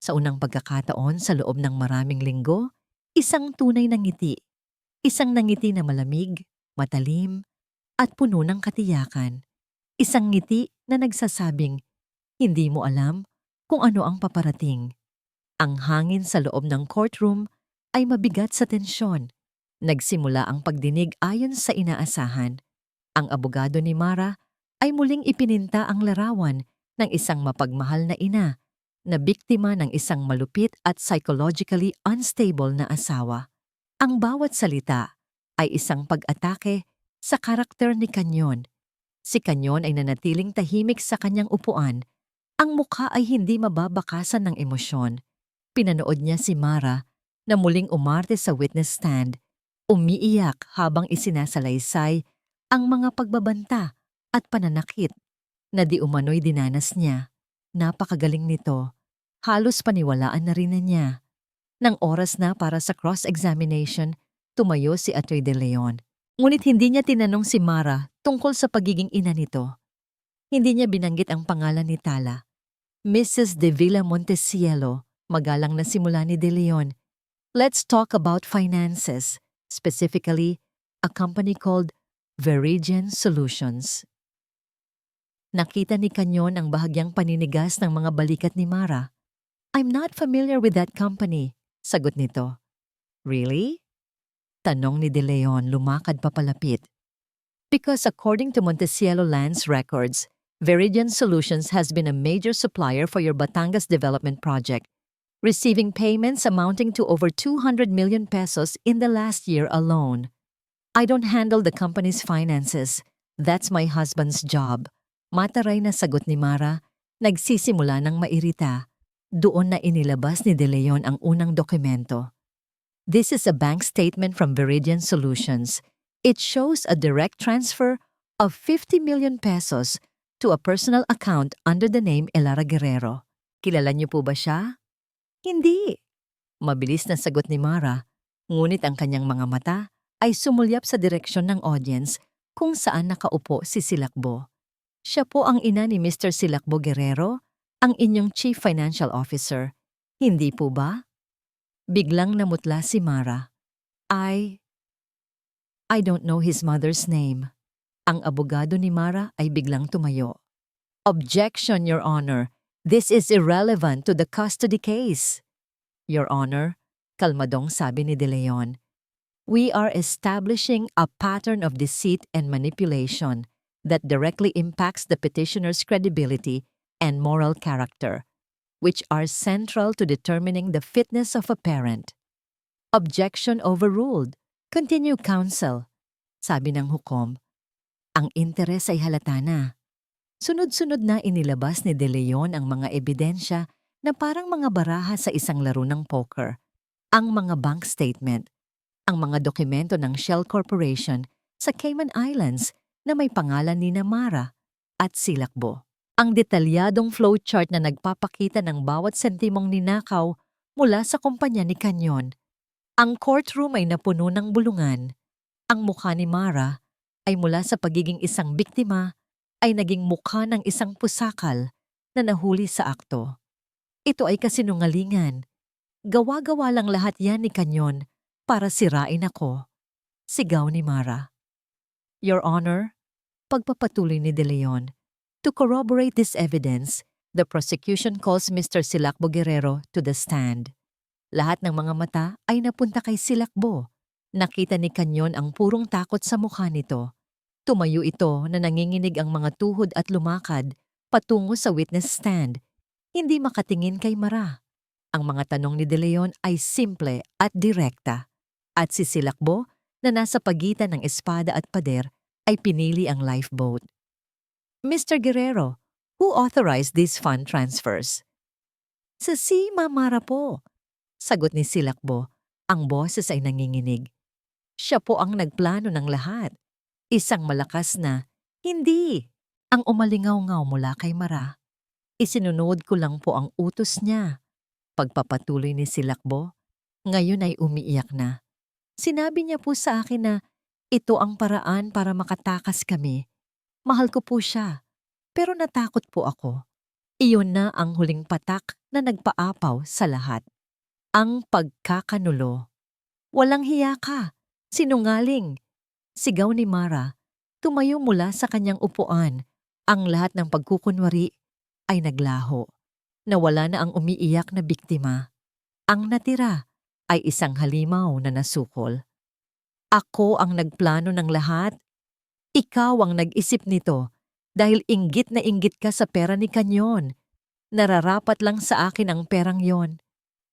Sa unang pagkakataon sa loob ng maraming linggo, isang tunay na ngiti. Isang nangiti na malamig, matalim, at puno ng katiyakan. Isang ngiti na nagsasabing, hindi mo alam kung ano ang paparating. Ang hangin sa loob ng courtroom ay mabigat sa tensyon. Nagsimula ang pagdinig ayon sa inaasahan. Ang abogado ni Mara ay muling ipininta ang larawan ng isang mapagmahal na ina na biktima ng isang malupit at psychologically unstable na asawa. Ang bawat salita ay isang pag-atake sa karakter ni Kanyon. Si Kanyon ay nanatiling tahimik sa kanyang upuan. Ang mukha ay hindi mababakasan ng emosyon. Pinanood niya si Mara na muling umarte sa witness stand, umiiyak habang isinasalaysay ang mga pagbabanta at pananakit na di umano'y dinanas niya. Napakagaling nito. Halos paniwalaan na rin na niya. Nang oras na para sa cross-examination, tumayo si Atty. De Leon. Ngunit hindi niya tinanong si Mara tungkol sa pagiging ina nito. Hindi niya binanggit ang pangalan ni Tala. Mrs. De Villa Montesielo, magalang na simula ni De Leon. Let's talk about finances, specifically a company called Veridian Solutions. Nakita ni Kanyon ang bahagyang paninigas ng mga balikat ni Mara. I'm not familiar with that company, sagot nito. Really? Tanong ni De Leon lumakad papalapit. Because according to Montesielo Lands records, Veridian Solutions has been a major supplier for your Batangas development project, receiving payments amounting to over 200 million pesos in the last year alone. I don't handle the company's finances. That's my husband's job. Mataray na sagot ni Mara, nagsisimula ng mairita. Doon na inilabas ni De Leon ang unang dokumento. This is a bank statement from Veridian Solutions. It shows a direct transfer of 50 million pesos to a personal account under the name Elara Guerrero. Kilala niyo po ba siya? Hindi. Mabilis na sagot ni Mara, ngunit ang kanyang mga mata ay sumulyap sa direksyon ng audience kung saan nakaupo si Silakbo. Siya po ang ina ni Mr. Silakbo Guerrero, ang inyong Chief Financial Officer. Hindi po ba? Biglang namutla si Mara. I don't know his mother's name. Ang abogado ni Mara ay biglang tumayo. Objection, Your Honor. This is irrelevant to the custody case. Your Honor, kalmadong sabi ni De Leon, we are establishing a pattern of deceit and manipulation that directly impacts the petitioner's credibility and moral character, which are central to determining the fitness of a parent. Objection overruled. Continue, counsel. Sabi ng hukom. Ang interes ay halata na. Sunod-sunod na inilabas ni De Leon ang mga ebidensya na parang mga baraha sa isang laro ng poker. Ang mga bank statement, ang mga dokumento ng Shell Corporation sa Cayman Islands na may pangalan ni Mara at Silakbo. Ang detalyadong flowchart na nagpapakita ng bawat sentimong ninakaw mula sa kumpanya ni Canyon. Ang courtroom ay napuno ng bulungan. Ang mukha ni Mara ay mula sa pagiging isang biktima ay naging mukha ng isang pusakal na nahuli sa akto. Ito ay kasinungalingan. Gawa-gawa lang lahat yan ni Canyon para sirain ako. Sigaw ni Mara. Your Honor, pagpapatuloy ni De Leon, to corroborate this evidence, the prosecution calls Mr. Silakbo Guerrero to the stand. Lahat ng mga mata ay napunta kay Silakbo. Nakita ni Canyon ang purong takot sa mukha nito. Tumayo ito na nanginginig ang mga tuhod at lumakad patungo sa witness stand. Hindi makatingin kay Mara. Ang mga tanong ni De Leon ay simple at direkta. At si Silakbo, na nasa pagitan ng espada at pader, ay pinili ang lifeboat. Mr. Guerrero, who authorized these fund transfers? Si Mara po. Sagot ni Silakbo. Ang boses ay nanginginig. Siya po ang nagplano ng lahat. Isang malakas na, hindi, ang umalingaw-ngaw mula kay Mara. Isinunod ko lang po ang utos niya. Pagpapatuloy ni Silakbo, ngayon ay umiiyak na. Sinabi niya po sa akin na ito ang paraan para makatakas kami. Mahal ko po siya, pero natakot po ako. Iyon na ang huling patak na nagpaapaw sa lahat. Ang pagkakanulo. Walang hiya ka, sinungaling. Sigaw ni Mara, tumayo mula sa kanyang upuan. Ang lahat ng pagkukunwari ay naglaho. Nawala na ang umiiyak na biktima. Ang natira ay isang halimaw na nasukol. Ako ang nagplano ng lahat. Ikaw ang nag-isip nito dahil inggit na inggit ka sa pera ni Canyon. Nararapat lang sa akin ang perang yon.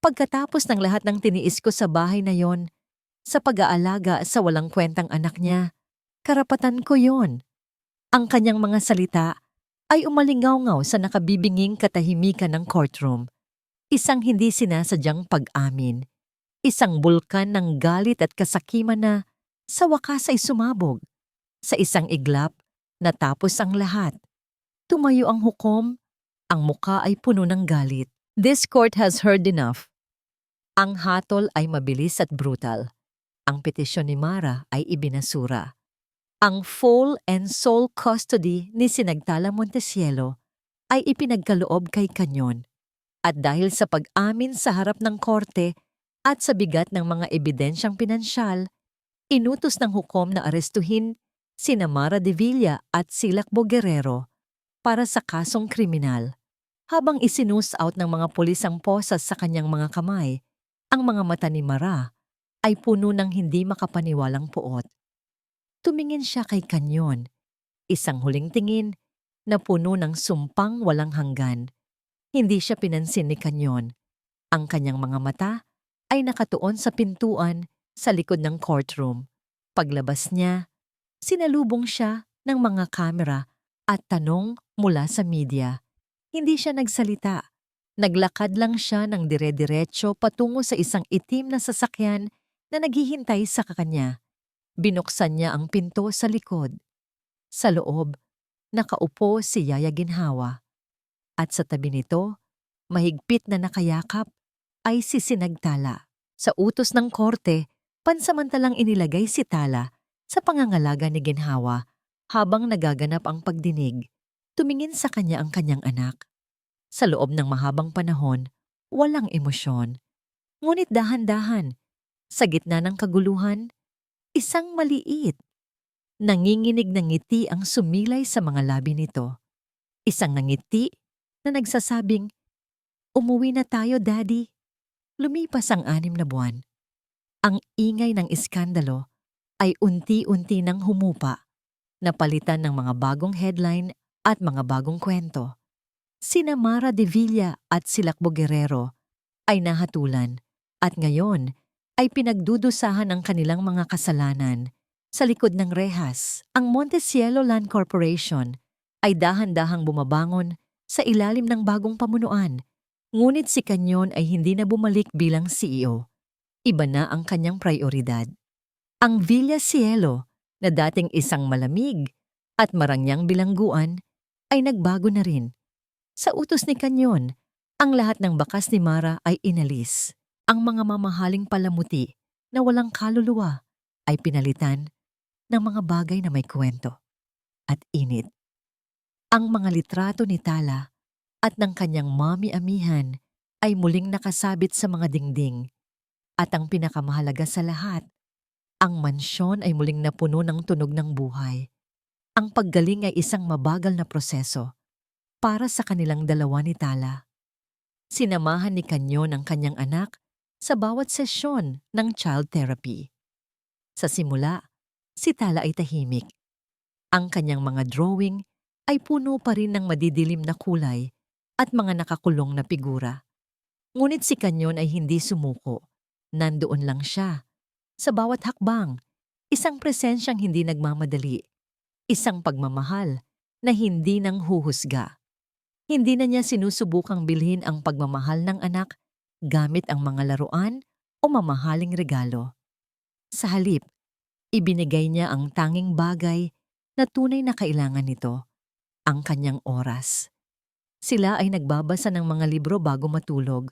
Pagkatapos ng lahat ng tiniis ko sa bahay na yon, sa pag-aalaga sa walang kwentang anak niya, karapatan ko yon. Ang kanyang mga salita ay umalingaw-ngaw sa nakabibinging katahimikan ng courtroom. Isang hindi sinasadyang pag-amin. Isang bulkan ng galit at kasakiman na sa wakas ay sumabog. Sa isang iglap, natapos ang lahat. Tumayo ang hukom, ang muka ay puno ng galit. This court has heard enough. Ang hatol ay mabilis at brutal. Ang petisyon ni Mara ay ibinasura. Ang full and sole custody ni Sinagtala Montesielo ay ipinagkaloob kay Canyon. At dahil sa pag-amin sa harap ng korte at sa bigat ng mga ebidensyang pinansyal, inutos ng hukom na arestuhin sina Mara de Villa at Silakbo Guerrero para sa kasong kriminal. Habang isinus out ng mga pulis ang posas sa kanyang mga kamay, ang mga mata ni Mara ay puno ng hindi makapaniwalang puot. Tumingin siya kay Canyon, isang huling tingin na puno ng sumpang walang hanggan. Hindi siya pinansin ni Canyon. Ang kanyang mga mata ay nakatuon sa pintuan sa likod ng courtroom. Paglabas niya, sinalubong siya ng mga kamera at tanong mula sa media. Hindi siya nagsalita. Naglakad lang siya ng dire-diretso patungo sa isang itim na sasakyan na naghihintay sa kanya. Binuksan niya ang pinto sa likod. Sa loob, nakaupo si Yaya Ginhawa. At sa tabi nito, mahigpit na nakayakap ay si Sinagtala. Sa utos ng korte, pansamantalang inilagay si Tala sa pangangalaga ni Ginhawa habang nagaganap ang pagdinig. Tumingin sa kanya ang kanyang anak. Sa loob ng mahabang panahon, walang emosyon. Ngunit dahan-dahan, sa gitna ng kaguluhan, isang maliit, nanginginig na ngiti ang sumilay sa mga labi nito. Isang ngiti na nagsasabing, "Umuwi na tayo, Daddy." Lumipas ang 6 na buwan. Ang ingay ng iskandalo ay unti-unti nang humupa, napalitan ng mga bagong headline at mga bagong kwento. Sina Mara de Villa at Silakbo Guerrero ay nahatulan at ngayon ay pinagdudusahan ang kanilang mga kasalanan. Sa likod ng rehas, ang Montecielo Land Corporation ay dahan-dahang bumabangon sa ilalim ng bagong pamunuan. Ngunit si Canyon ay hindi na bumalik bilang CEO. Iba na ang kanyang prioridad. Ang Villa Cielo, na dating isang malamig at marangyang bilangguan, ay nagbago na rin. Sa utos ni Canyon, ang lahat ng bakas ni Mara ay inalis. Ang mga mamahaling palamuti na walang kaluluwa ay pinalitan ng mga bagay na may kwento at init. Ang mga litrato ni Tala at ng kanyang mami-amihan ay muling nakasabit sa mga dingding. At ang pinakamahalaga sa lahat, ang mansyon ay muling napuno ng tunog ng buhay. Ang paggaling ay isang mabagal na proseso para sa kanilang dalawa ni Tala. Sinamahan ni Canyon ang kanyang anak sa bawat sesyon ng child therapy. Sa simula, si Tala ay tahimik. Ang kanyang mga drawing ay puno pa rin ng madidilim na kulay at mga nakakulong na figura. Ngunit si Canyon ay hindi sumuko. Nandoon lang siya. Sa bawat hakbang, isang presensyang hindi nagmamadali. Isang pagmamahal na hindi nang huhusga. Hindi na niya sinusubukang bilhin ang pagmamahal ng anak gamit ang mga laruan o mamahaling regalo. Sa halip, ibinigay niya ang tanging bagay na tunay na kailangan nito, ang kanyang oras. Sila ay nagbabasa ng mga libro bago matulog.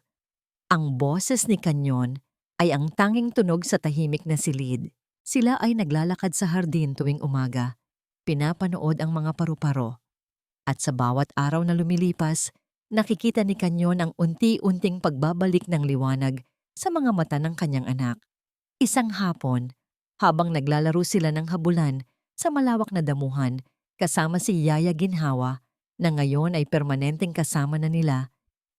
Ang boses ni Canyon ay ang tanging tunog sa tahimik na silid. Sila ay naglalakad sa hardin tuwing umaga, pinapanood ang mga paru-paro. At sa bawat araw na lumilipas, nakikita ni Canyon ang unti-unting pagbabalik ng liwanag sa mga mata ng kanyang anak. Isang hapon, habang naglalaro sila ng habulan sa malawak na damuhan kasama si Yaya Ginhawa, na ngayon ay permanenteng kasama na nila,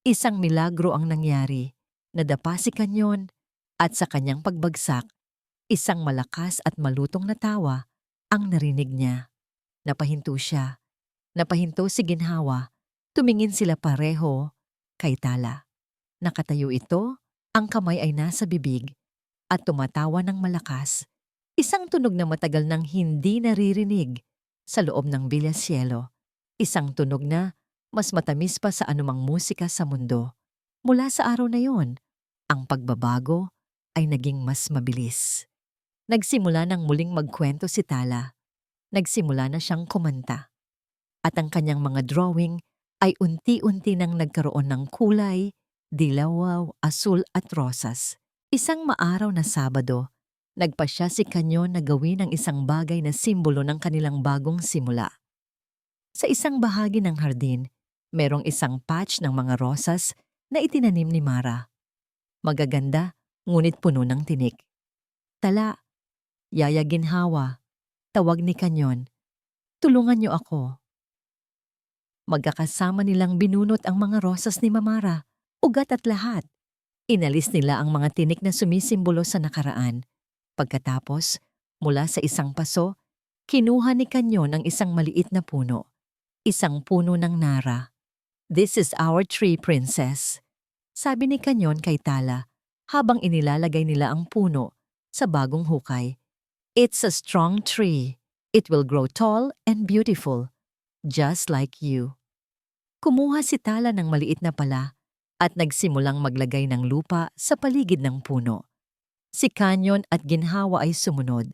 isang milagro ang nangyari. Nadapa si Canyon at sa kanyang pagbagsak, isang malakas at malutong na tawa ang narinig niya. Napahinto siya. Napahinto si Ginhawa. Tumingin sila pareho kay Tala. Nakatayo ito, ang kamay ay nasa bibig at tumatawa ng malakas. Isang tunog na matagal nang hindi naririnig sa loob ng Villa Cielo. Isang tunog na mas matamis pa sa anumang musika sa mundo. Mula sa araw na yon, ang pagbabago ay naging mas mabilis. Nagsimula nang muling magkwento si Tala. Nagsimula na siyang kumanta. At ang kanyang mga drawing ay unti-unti nang nagkaroon ng kulay, dilaw, asul at rosas. Isang maaraw na Sabado, nagpasya si Canyon na gawin ang isang bagay na simbolo ng kanilang bagong simula. Sa isang bahagi ng hardin, merong isang patch ng mga rosas na itinanim ni Mara. Magaganda, ngunit puno ng tinik. Tala, Yaya Ginhawa, tawag ni Canyon, tulungan niyo ako. Magkakasama nilang binunot ang mga rosas ni Mara, ugat at lahat. Inalis nila ang mga tinik na sumisimbolo sa nakaraan. Pagkatapos, mula sa isang paso, kinuha ni Canyon ang isang maliit na puno. Isang puno ng nara. "This is our tree, princess," sabi ni Canyon kay Tala habang inilalagay nila ang puno sa bagong hukay. "It's a strong tree. It will grow tall and beautiful, just like you." Kumuha si Tala ng maliit na pala at nagsimulang maglagay ng lupa sa paligid ng puno. Si Canyon at Ginhawa ay sumunod.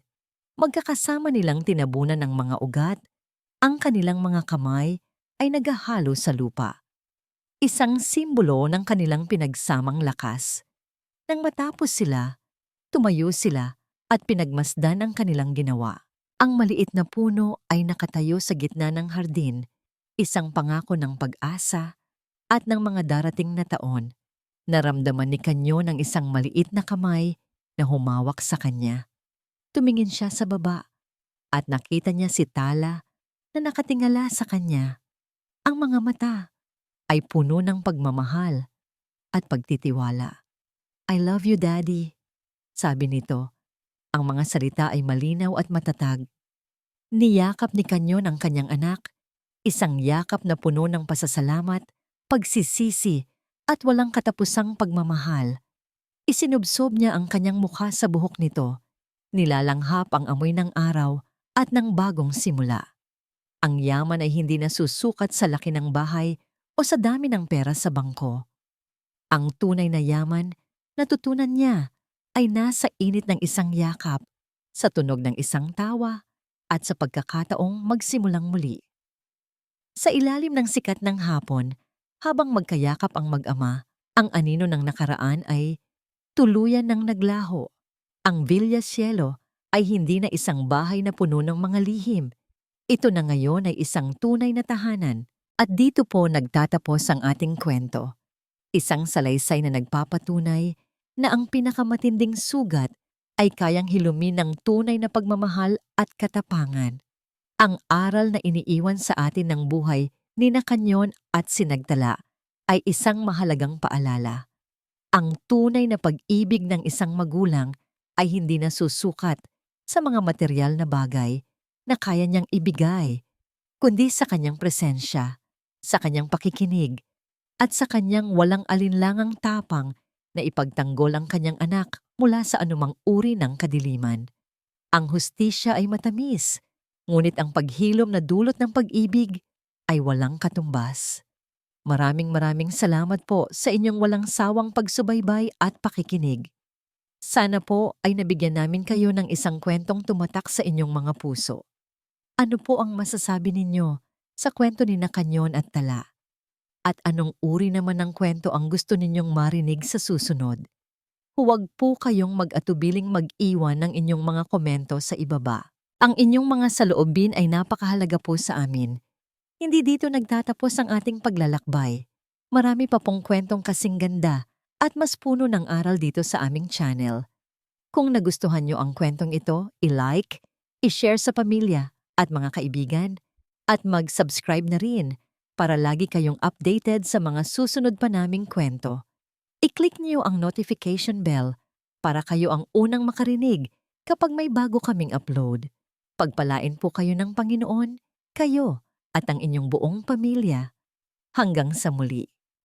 Magkakasama nilang tinabunan ng mga ugat. Ang kanilang mga kamay ay naghahalo sa lupa. Isang simbolo ng kanilang pinagsamang lakas. Nang matapos sila, tumayo sila at pinagmasdan ang kanilang ginawa. Ang maliit na puno ay nakatayo sa gitna ng hardin, isang pangako ng pag-asa at ng mga darating na taon. Naramdaman ni Kanyon ang isang maliit na kamay na humawak sa kanya. Tumingin siya sa baba at nakita niya si Tala na nakatingala sa kanya. Ang mga mata ay puno ng pagmamahal at pagtitiwala. "I love you, Daddy," sabi nito. Ang mga salita ay malinaw at matatag. Niyakap ni Kanyon ang kanyang anak, isang yakap na puno ng pasasalamat, pagsisisi at walang katapusang pagmamahal. Isinubsob niya ang kanyang mukha sa buhok nito, nilalanghap ang amoy ng araw at ng bagong simula. Ang yaman ay hindi nasusukat sa laki ng bahay o sa dami ng pera sa bangko. Ang tunay na yaman, natutunan niya, ay nasa init ng isang yakap, sa tunog ng isang tawa, at sa pagkakataong magsimulang muli. Sa ilalim ng sikat ng hapon, habang magkayakap ang mag-ama, ang anino ng nakaraan ay tuluyan ng naglaho. Ang Villa Cielo ay hindi na isang bahay na puno ng mga lihim. Ito na ngayon ay isang tunay na tahanan. At dito po nagtatapos ang ating kwento. Isang salaysay na nagpapatunay na ang pinakamatinding sugat ay kayang hilumin ng tunay na pagmamahal at katapangan. Ang aral na iniiwan sa atin ng buhay ni Kanyon at Sinagtala ay isang mahalagang paalala. Ang tunay na pag-ibig ng isang magulang ay hindi nasusukat sa mga material na bagay na kaya niyang ibigay, kundi sa kanyang presensya, sa kanyang pakikinig, at sa kanyang walang alinlangang tapang na ipagtanggol ang kanyang anak mula sa anumang uri ng kadiliman. Ang hustisya ay matamis, ngunit ang paghilom na dulot ng pag-ibig ay walang katumbas. Maraming salamat po sa inyong walang sawang pagsubaybay at pakikinig. Sana po ay nabigyan namin kayo ng isang kwentong tumatak sa inyong mga puso. Ano po ang masasabi ninyo sa kwento ni Kanyon at Tala? At anong uri naman ng kwento ang gusto ninyong marinig sa susunod? Huwag po kayong mag-atubiling mag-iwan ng inyong mga komento sa ibaba. Ang inyong mga saloobin ay napakahalaga po sa amin. Hindi dito nagtatapos ang ating paglalakbay. Marami pa pong kwentong kasing ganda at mas puno ng aral dito sa aming channel. Kung nagustuhan nyo ang kwentong ito, i-like, i-share sa pamilya at mga kaibigan, at mag-subscribe na rin para lagi kayong updated sa mga susunod pa naming kwento. I-click niyo ang notification bell para kayo ang unang makarinig kapag may bago kaming upload. Pagpalain po kayo ng Panginoon, kayo at ang inyong buong pamilya. Hanggang sa muli.